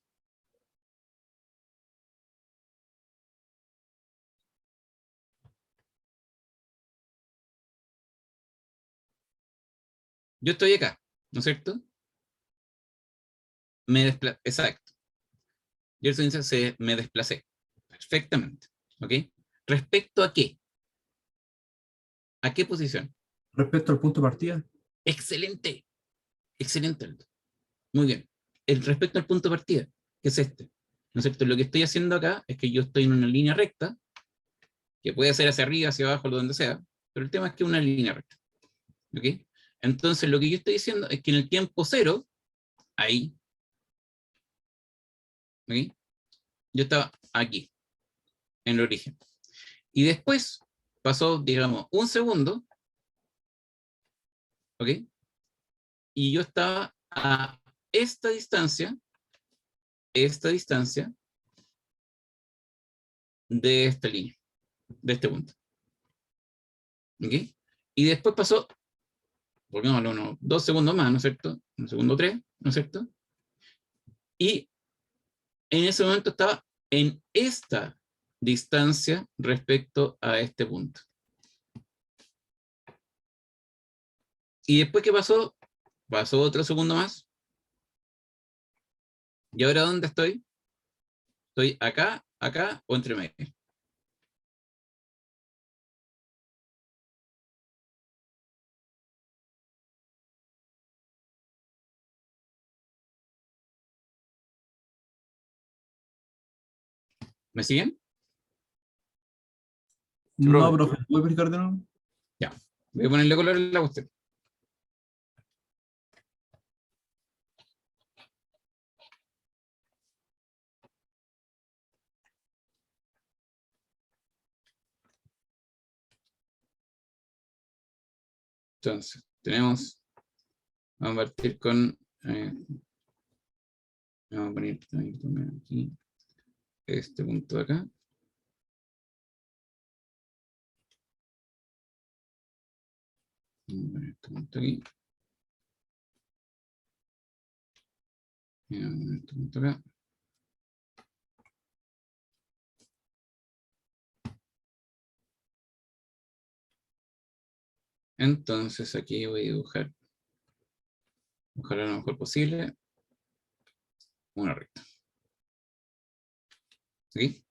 Yo estoy acá, ¿no es cierto? Exacto. Yo me desplacé perfectamente, ¿ok? ¿Respecto a qué? ¿A qué posición? Respecto al punto de partida, Excelente, excelente, Aldo. Muy bien. Respecto al punto de partida, que es este, ¿no es cierto? Lo que estoy haciendo acá es que yo estoy en una línea recta, que puede ser hacia arriba, hacia abajo, donde sea, pero el tema es que es una línea recta, ¿ok? Entonces, lo que yo estoy diciendo es que en el tiempo cero, ahí, ¿ok? Yo estaba aquí, en el origen. Y después pasó, digamos, un segundo, ¿ok? Y yo estaba a esta distancia de esta línea, de este punto. ¿Ok? Y después pasó, volvemos a unos 2 segundos más, ¿no es cierto? Un segundo 3, ¿no es cierto? Y en ese momento estaba en esta distancia respecto a este punto. Y después, ¿qué pasó? Pasó otro segundo más. ¿Y ahora dónde estoy? ¿Estoy acá, acá o entre medio? ¿Me siguen? Sí, no, profe. profe, ¿puede explicar de nuevo? Ya. Voy a ponerle color a la cuestión. Entonces, tenemos, vamos a partir con, vamos a poner también aquí, este punto de acá. Vamos a poner este punto aquí. Y vamos a poner este punto acá. Entonces aquí voy a dibujar, ojalá lo mejor posible, una recta. ¿Sí?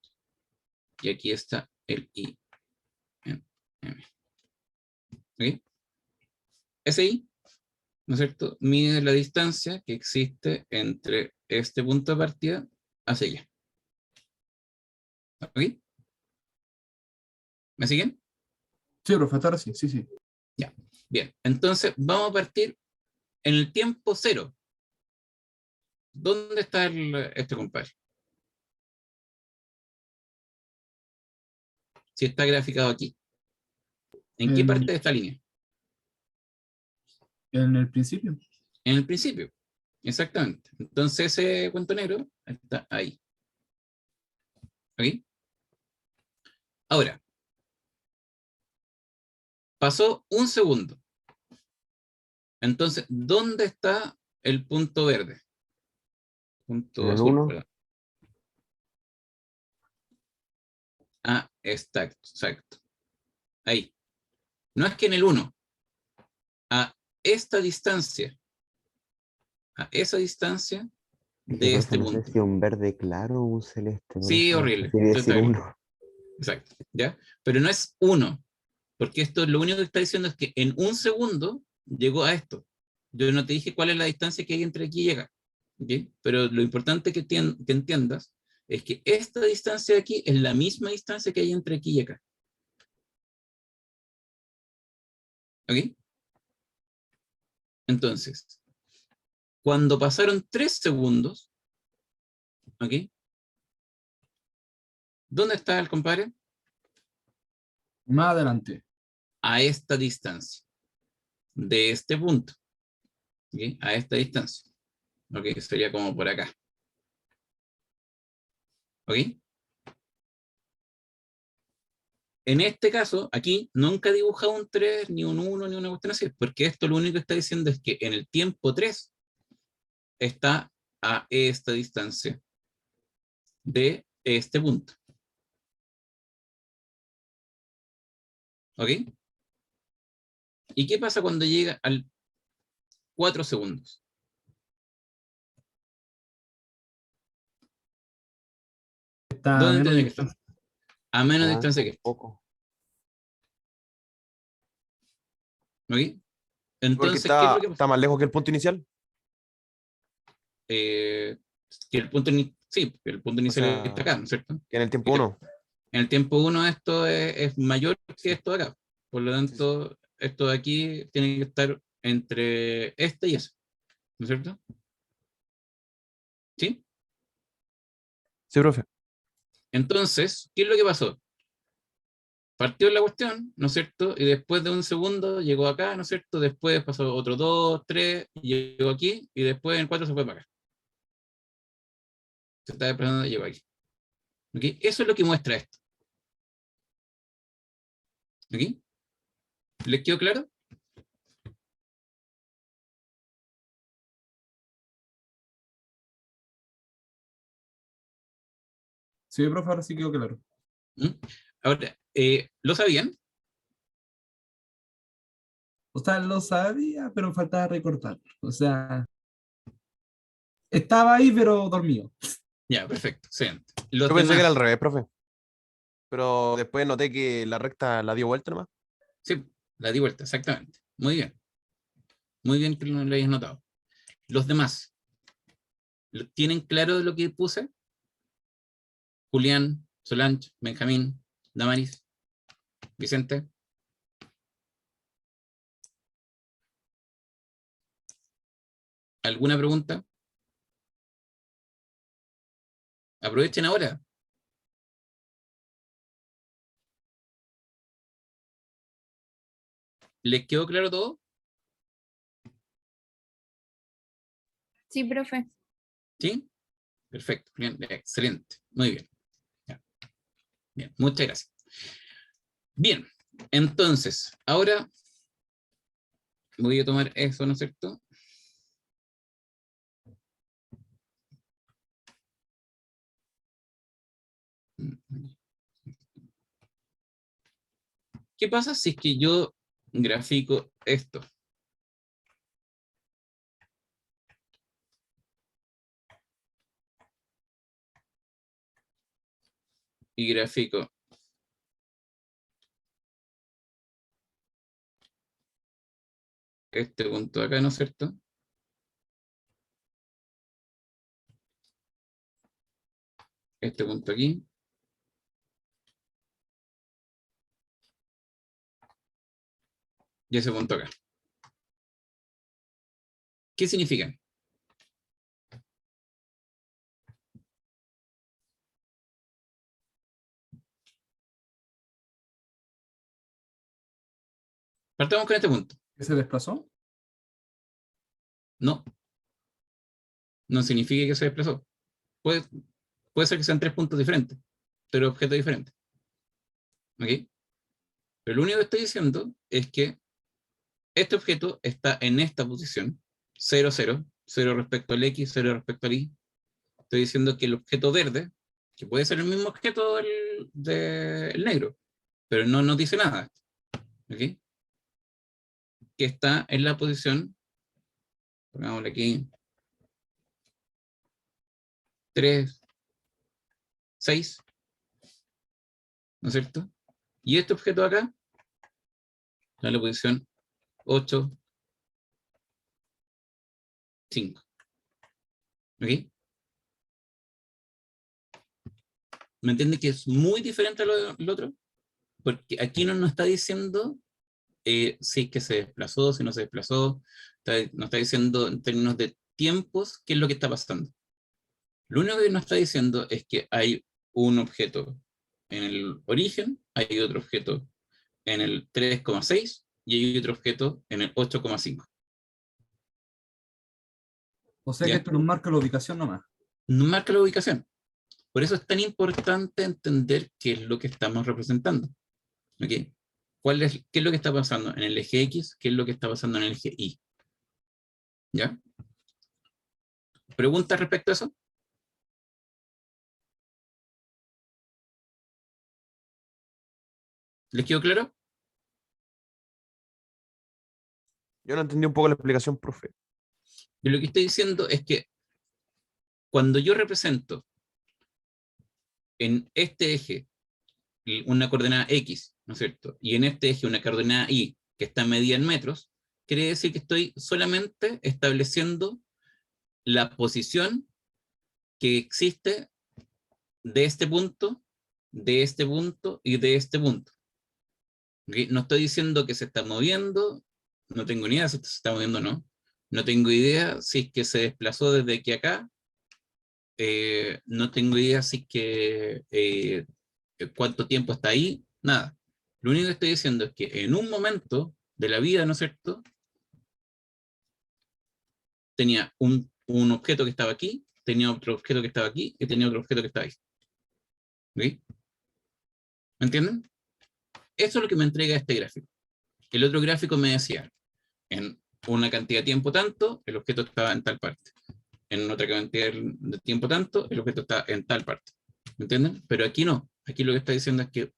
Y aquí está el I en M. ¿Sí? Ese I, ¿no es cierto?, mide la distancia que existe entre este punto de partida hacia allá. ¿Ok? ¿Me siguen? Sí, profe, hasta ahora sí, sí, sí. Ya. Bien. Entonces vamos a partir en el tiempo cero. ¿Dónde está este compadre? si está graficado aquí. ¿En qué parte de esta línea? En el principio. En el principio. Exactamente. Entonces ese punto negro está ahí. ¿Ok? Ahora, pasó un segundo. Entonces, ¿dónde está el punto verde? Punto En el azul, 1. perdón. Ah, exacto. Ahí. No es que en el 1. A esta distancia. A esa distancia Es que, de profe, este no sé punto. si un verde claro o un celeste, Sí, profe. horrible. Prefiero Estoy decir claro. uno. Exacto. ¿Ya? Pero no es 1. Porque esto lo único que está diciendo es que en un segundo llegó a esto. Yo no te dije cuál es la distancia que hay entre aquí y acá. ¿Ok? Pero lo importante que entiendas es que esta distancia de aquí es la misma distancia que hay entre aquí y acá. ¿Ok? Entonces, cuando pasaron 3 segundos, ¿ok? ¿Dónde está el compadre? Más adelante. A esta distancia. De este punto. ¿Ok? A esta distancia. ¿Ok? Sería como por acá. ¿Ok? En este caso, aquí nunca he dibujado un 3, ni un 1, ni una cuestión así, porque esto lo único que está diciendo es que en el tiempo 3 está a esta distancia de este punto. ¿Ok? ¿Y qué pasa cuando llega al 4 segundos? Está a ¿Dónde menos tiene que estar? distancia. A menos Avanza distancia que un este. poco. ¿Ok? Porque Entonces, ¿qué es lo está, que pasa? está más lejos que el punto inicial. Que el punto, sí, el punto O inicial está sea, acá, ¿no es cierto? que en el tiempo Y 1. en el tiempo 1 esto es mayor que esto de acá. Por lo Sí, sí. tanto, esto de aquí tiene que estar entre este y ese, ¿no es cierto? ¿Sí? Sí, profe. Entonces, ¿qué es lo que pasó? Partió la cuestión, ¿no es cierto? Y después de un segundo llegó acá, ¿no es cierto? Después pasó otro 2, 3, y llegó aquí, y después en 4 se fue para acá. Se está desplazando y llegó aquí. ¿Ok? Eso es lo que muestra esto. ¿Ok? ¿Les quedó claro? Sí, profe, ahora sí quedó claro. ¿Mm? Ahora, ¿lo sabían? O sea, lo sabía, pero faltaba recortar. O sea, estaba ahí, pero dormido. Ya, perfecto, excelente. Los Yo pensé que era al demás, revés, profe. Pero después noté que la recta la dio vuelta nomás. sí, la di vuelta, exactamente. Muy bien que lo hayas notado. Los demás, ¿tienen claro de lo que puse? Julián, Solange, Benjamín, Damaris, Vicente. ¿Alguna pregunta? Aprovechen ahora. ¿Les quedó claro todo? Sí, profe. ¿Sí? Perfecto, Julián, excelente. Muy bien. Ya. Bien, muchas gracias. Bien, entonces, ahora voy a tomar eso, ¿no es cierto? ¿Qué pasa si es que yo grafico esto? Y grafico este punto de acá, ¿no es cierto? Este punto aquí. Y ese punto acá. ¿Qué significan? Partamos con este punto. ¿Qué se desplazó? No, no significa que se desplazó. Puede ser que sean 3 puntos diferentes, pero objetos diferentes. ¿Ok? Pero lo único que estoy diciendo es que este objeto está en esta posición, 0, 0, 0 respecto al X, 0 respecto al Y. Estoy diciendo que el objeto verde, que puede ser el mismo objeto del negro, pero no nos dice nada, ¿ok? Que está en la posición, pongámosle aquí, 3, 6, ¿no es cierto? Y este objeto acá está en la posición 8, 5. ¿Ok? ¿Me entiendes que es muy diferente a lo otro? Porque aquí no nos está diciendo si es que se desplazó, si no se desplazó, nos está diciendo en términos de tiempos qué es lo que está pasando. Lo único que nos está diciendo es que hay un objeto en el origen, hay otro objeto en el 3,6 y hay otro objeto en el 8,5. O sea que ¿Ya? esto nos marca la ubicación nomás. No marca la ubicación. Por eso es tan importante entender qué es lo que estamos representando. ¿Ok? ¿Qué es lo que está pasando en el eje X? ¿Qué es lo que está pasando en el eje Y? ¿Ya? ¿Preguntas respecto a eso? ¿Les quedó claro? Yo no entendí un poco la explicación, profe. Y lo que estoy diciendo es que cuando yo represento en este eje una coordenada X, ¿no es cierto? Y en este eje una coordenada Y que está medida en metros, quiere decir que estoy solamente estableciendo la posición que existe de este punto, de este punto y de este punto. ¿Okay? No estoy diciendo que se está moviendo, no tengo ni idea si se está moviendo o no. No tengo idea si es que se desplazó desde aquí a acá. No tengo idea si es que cuánto tiempo está ahí, nada. Lo único que estoy diciendo es que en un momento de la vida, ¿no es cierto? Tenía un objeto que estaba aquí, tenía otro objeto que estaba aquí y tenía otro objeto que estaba ahí. ¿Okay? ¿Me entienden? Eso es lo que me entrega este gráfico. El otro gráfico me decía, en una cantidad de tiempo tanto, el objeto estaba en tal parte. En otra cantidad de tiempo tanto, el objeto está en tal parte. ¿Me entienden? Pero aquí no. Aquí lo que está diciendo es que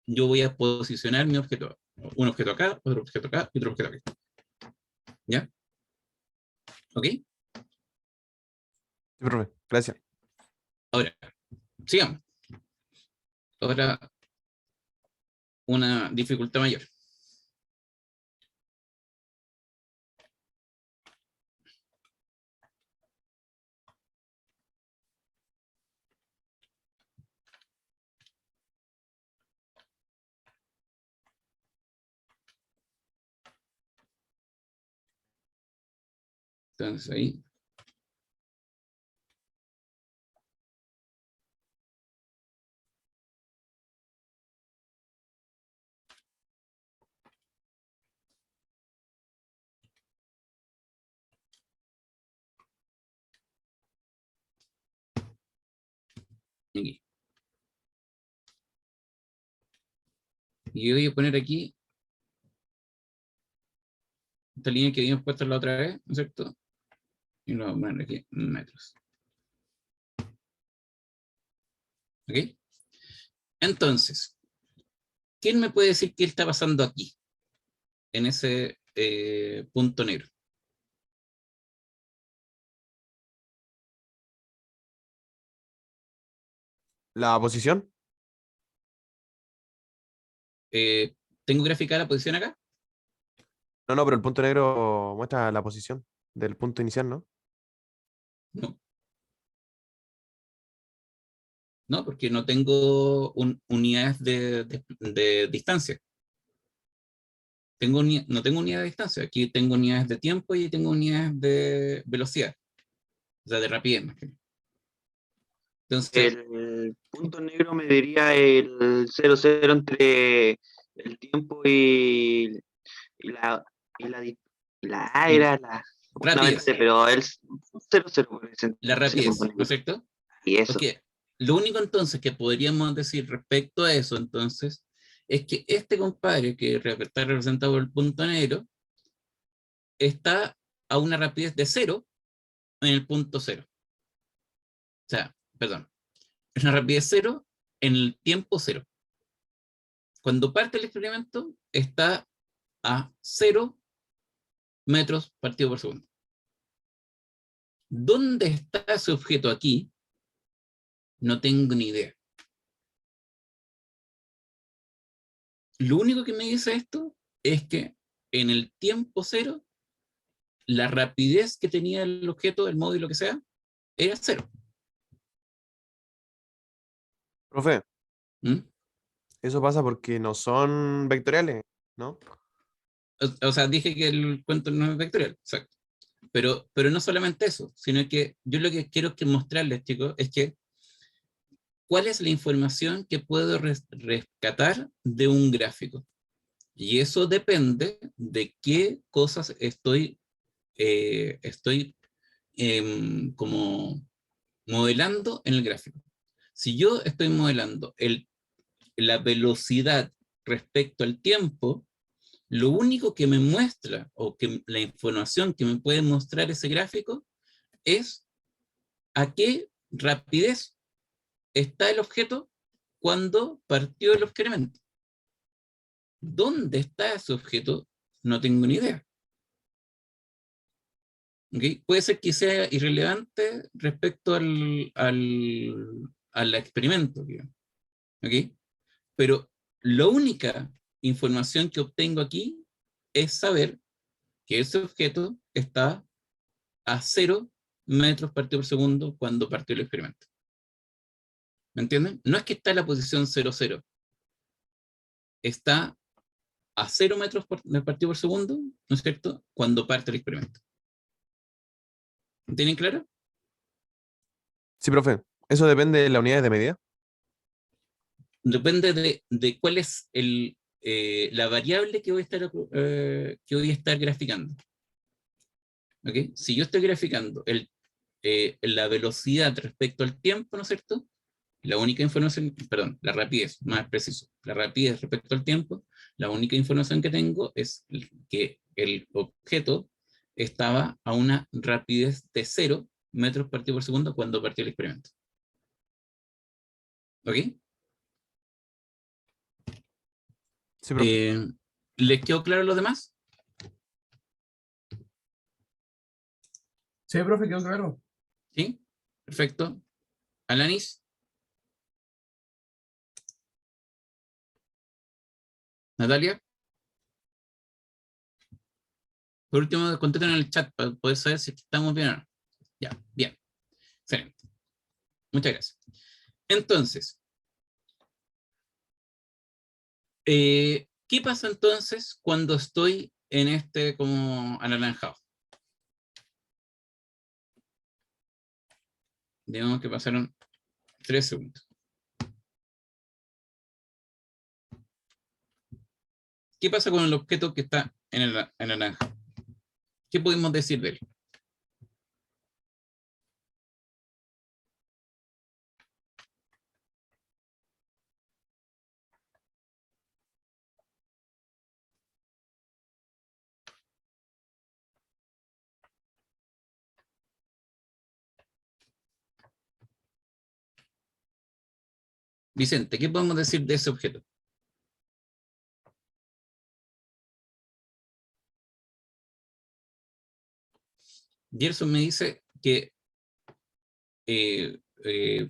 yo voy a posicionar mi objeto. Un objeto acá, otro objeto acá y otro objeto acá. ¿Ya? ¿Ok? Sí, profe, gracias. Ahora, sigamos. Ahora, una dificultad mayor. Entonces ahí. Aquí. Y yo voy a poner aquí esta línea que habíamos puesto la otra vez, ¿no es cierto? Y lo voy a poner aquí en metros. ¿Ok? Entonces, ¿quién me puede decir qué está pasando aquí? En ese punto negro. ¿La posición? ¿Tengo graficada la posición acá? No, no, pero el punto negro muestra la posición del punto inicial, ¿no? No. No, porque no tengo unidades de distancia. No tengo unidades de distancia. Aquí tengo unidades de tiempo y tengo unidades de velocidad. O sea, de rapidez más que nada. Entonces, El punto negro mediría el 0,0 entre el tiempo Y la, y la, di- la A era la Rapidez. justamente, pero el 0,0 por ese La rapidez, ¿no es cierto? Y eso. Ok, lo único entonces que podríamos decir respecto a eso entonces es que este compadre que está representado por el punto negro está a una rapidez de 0 en el punto 0. O sea, perdón, es una rapidez 0 en el tiempo 0. Cuando parte el experimento está a 0 metros partido por segundo. ¿Dónde está ese objeto aquí? No tengo ni idea. Lo único que me dice esto es que en el tiempo 0, la rapidez que tenía el objeto, el módulo que sea, era 0. Profe, ¿Mm? eso pasa porque no son vectoriales, ¿no? O sea, dije que el cuento no es vectorial, exacto. Pero no solamente eso, sino que yo lo que quiero que mostrarles, chicos, es que cuál es la información que puedo rescatar de un gráfico. Y eso depende de qué cosas estoy como modelando en el gráfico. Si yo estoy modelando la velocidad respecto al tiempo, lo único que me muestra, o que la información que me puede mostrar ese gráfico, es a qué rapidez está el objeto cuando partió el experimento. ¿Dónde está ese objeto? No tengo ni idea. ¿Okay? Puede ser que sea irrelevante respecto al experimento, digamos. ¿Okay? Pero la única información que obtengo aquí es saber que ese objeto está a 0 metros partido por segundo cuando partió el experimento. ¿Me entienden? No es que está en la posición 0, 0. Está a 0 metros partido por segundo, ¿no es cierto?, cuando parte el experimento. ¿Tienen claro? Sí, profe. Eso depende de las unidades de medida. Depende de cuál es la variable que voy a estar graficando. ¿Okay? Si yo estoy graficando la velocidad respecto al tiempo, ¿no es cierto? La única información, perdón, la rapidez, más preciso, la rapidez respecto al tiempo, la única información que tengo es que el objeto estaba a una rapidez de 0 metros partido por segundo cuando partió el experimento. ¿Ok? Sí, profe. ¿Les quedó claro lo demás? Sí, profe, quedó claro. ¿Sí? Perfecto. Alanis, Natalia. Por último, contesten en el chat para poder saber si estamos bien o no. Ya, bien. Excelente. Muchas gracias. Entonces, ¿qué pasa entonces cuando estoy en este como anaranjado? Digamos que pasaron 3 segundos. ¿Qué pasa con el objeto que está en el naranja? ¿Qué podemos decir de él? Vicente, ¿qué podemos decir de ese objeto? Gerson me dice que eh, eh,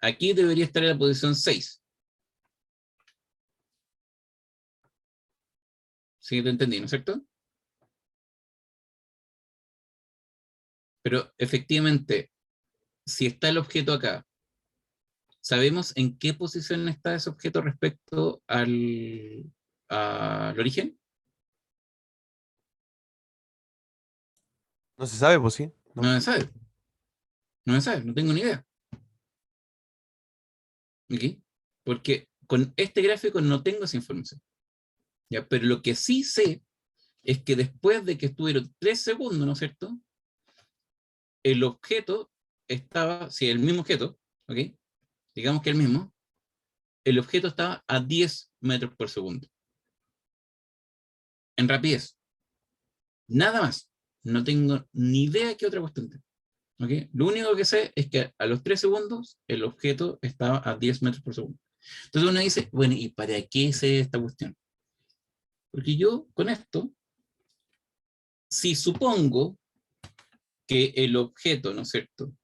aquí debería estar en la posición 6. Sí, te entendí, ¿no es cierto? Pero efectivamente, si está el objeto acá, ¿sabemos en qué posición está ese objeto respecto al origen? No se sabe, pues sí. No No. se sabe. No se sabe, no tengo ni idea. ¿Ok? Porque con este gráfico no tengo esa información. ¿Ya? Pero lo que sí sé es que después de que estuvieron 3 segundos, ¿no es cierto? El objeto estaba, si el mismo objeto, ¿ok? Digamos que el mismo, el objeto estaba a 10 metros por segundo. En rapidez. Nada más. No tengo ni idea qué otra cuestión tengo. ¿Ok? Lo único que sé es que a los 3 segundos el objeto estaba a 10 metros por segundo. Entonces uno dice, bueno, ¿y para qué sé esta cuestión? Porque yo con esto, si supongo que el objeto, ¿no es cierto?,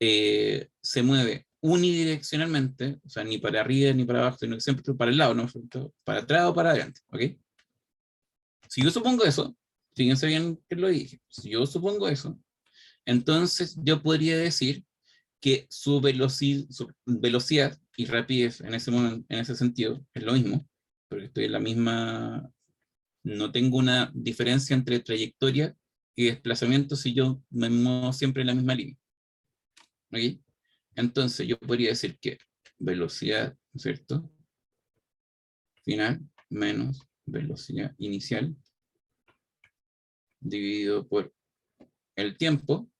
se mueve unidireccionalmente, o sea, ni para arriba ni para abajo, sino que siempre para el lado, ¿no es cierto?, para atrás o para adelante, ¿ok? Si yo supongo eso, fíjense bien que lo dije, si yo supongo eso, entonces yo podría decir que su velocidad y rapidez en ese momento, en ese sentido, es lo mismo, porque estoy en la misma, no tengo una diferencia entre trayectoria y desplazamiento si yo me muevo siempre en la misma línea. ¿Ok? Entonces yo podría decir que velocidad, ¿no es cierto?, final menos velocidad inicial dividido por el tiempo,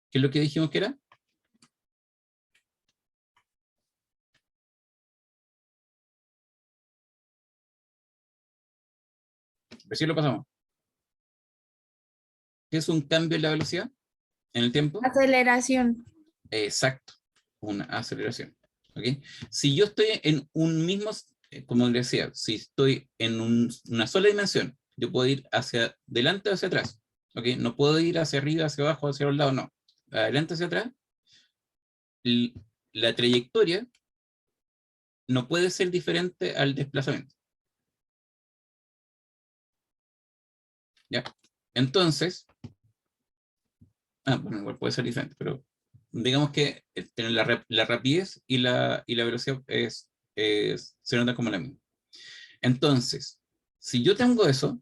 ¿qué es lo que dijimos que era? Recién lo pasamos. ¿Qué es un cambio en la velocidad? ¿En el tiempo? Aceleración. Exacto, una aceleración. ¿Ok? Si yo estoy en un mismo, como les decía, si estoy en una sola dimensión, yo puedo ir hacia adelante o hacia atrás. ¿Ok? No puedo ir hacia arriba, hacia abajo, hacia los lados, no. Adelante, hacia atrás. La trayectoria no puede ser diferente al desplazamiento. ¿Ya? Entonces, bueno, igual puede ser diferente, pero digamos que tener la rapidez y la velocidad se nota como la misma. Entonces, si yo tengo eso,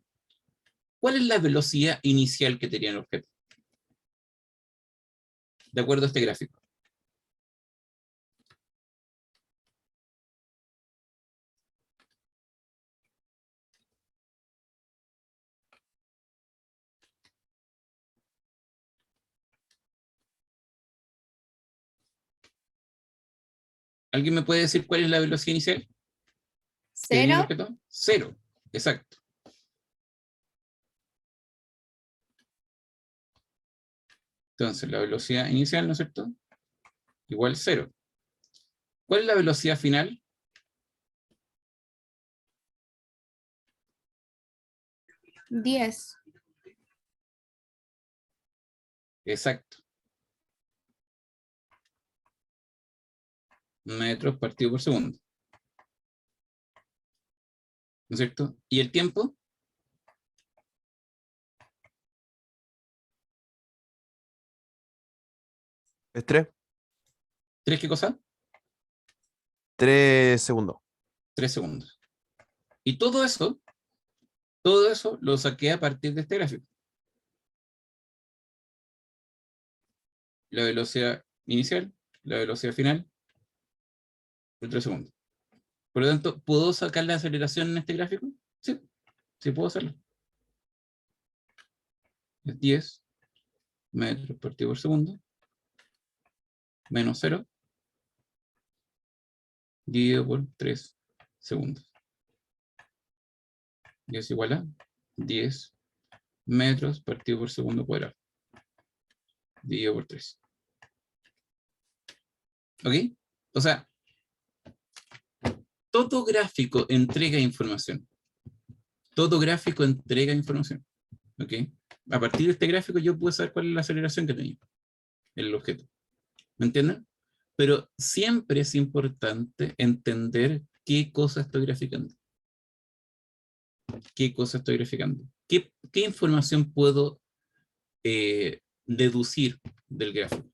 ¿cuál es la velocidad inicial que tenía el objeto? De acuerdo a este gráfico. ¿Alguien me puede decir cuál es la velocidad inicial que tenía el 0. objeto? 0, exacto. Entonces, la velocidad inicial, ¿no es cierto?, igual 0. ¿Cuál es la velocidad final? 10. Exacto. Metros partido por segundo. ¿No es cierto? ¿Y el tiempo? Es 3. ¿3 qué cosa? 3 segundos. 3 segundos. Y todo eso lo saqué a partir de este gráfico. La velocidad inicial, la velocidad final, por 3 segundos. Por lo tanto, ¿puedo sacar la aceleración en este gráfico? Sí, sí puedo hacerlo. Es 10 metros partido por segundo, menos 0, dividido por 3 segundos. Y es igual a 10 metros partido por segundo cuadrado, dividido por 3. ¿Ok? O sea, todo gráfico entrega información. Todo gráfico entrega información. ¿Ok? A partir de este gráfico yo puedo saber cuál es la aceleración que tenía el objeto. ¿Me entienden? Pero siempre es importante entender qué cosa estoy graficando. ¿Qué cosa estoy graficando? ¿Qué información puedo deducir del gráfico?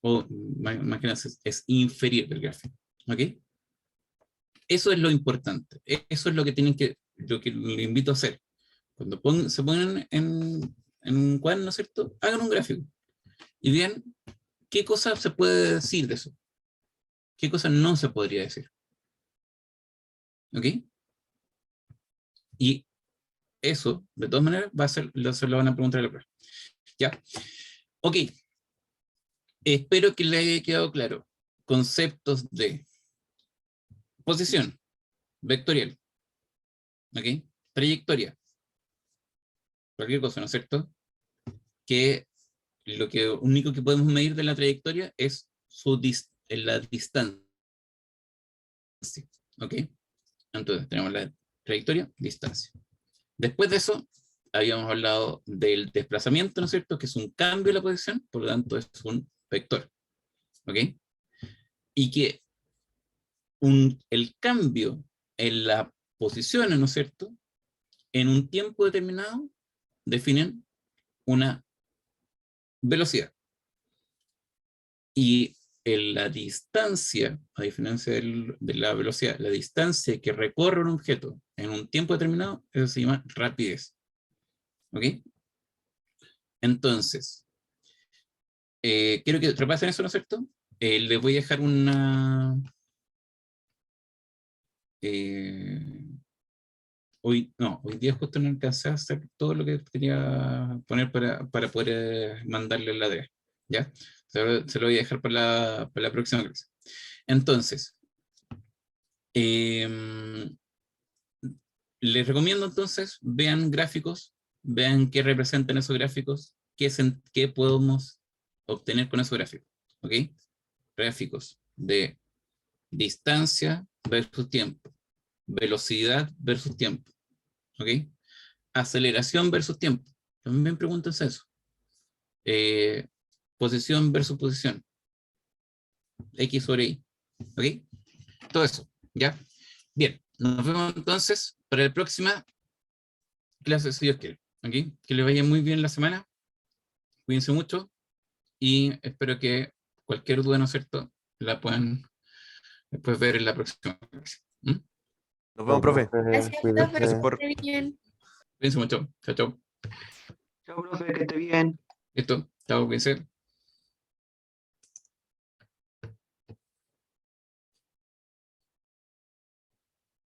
O más que nada es inferir del gráfico. ¿Ok? Eso es lo importante. Eso es lo que tienen lo que les invito a hacer. Cuando se ponen en un cuaderno, ¿no es cierto?, hagan un gráfico. Y vean qué cosas se puede decir de eso. ¿Qué cosas no se podría decir? ¿Ok? Y eso, de todas maneras, va a ser, se lo van a preguntar a la prueba. ¿Ya? Ok. Espero que le haya quedado claro. Conceptos de posición vectorial. ¿Ok? Trayectoria. Cualquier cosa, ¿no es cierto? Que lo que único que podemos medir de la trayectoria es la distancia. ¿Ok? Entonces tenemos la trayectoria, distancia. Después de eso, habíamos hablado del desplazamiento, ¿no es cierto? Que es un cambio en la posición, por lo tanto es un vector. ¿Ok? Y que el cambio en la posición, ¿no es cierto? En un tiempo determinado, definen una velocidad. Y en la distancia, a diferencia de la velocidad, la distancia que recorre un objeto en un tiempo determinado, eso se llama rapidez. ¿Ok? Entonces, quiero que repasen eso, ¿no es cierto? Les voy a dejar una... hoy día justo no alcancé a hacer todo lo que quería poner para poder mandarle la DEA. ¿Ya? Se lo voy a dejar para la próxima clase. Entonces, les recomiendo entonces, vean gráficos, vean qué representan esos gráficos, qué podemos obtener con esos gráficos. ¿Ok? Gráficos de distancia versus tiempo, velocidad versus tiempo. ¿Ok? Aceleración versus tiempo. También pregúntense eso. Posición versus posición. X sobre Y. ¿Ok? Todo eso. ¿Ya? Bien. Nos vemos entonces para la próxima clase, si Dios quiere. ¿Ok? Que les vaya muy bien la semana. Cuídense mucho. Y espero que cualquier duda, ¿no es cierto?, la puedan después ver en la próxima clase. ¿Mm? Nos vemos, profe. Gracias, Cuídese. profe. Gracias por... Que esté bien. Cuídense mucho. Chao, chao. Chao, profe, que esté bien. Listo. Chao, cuídense.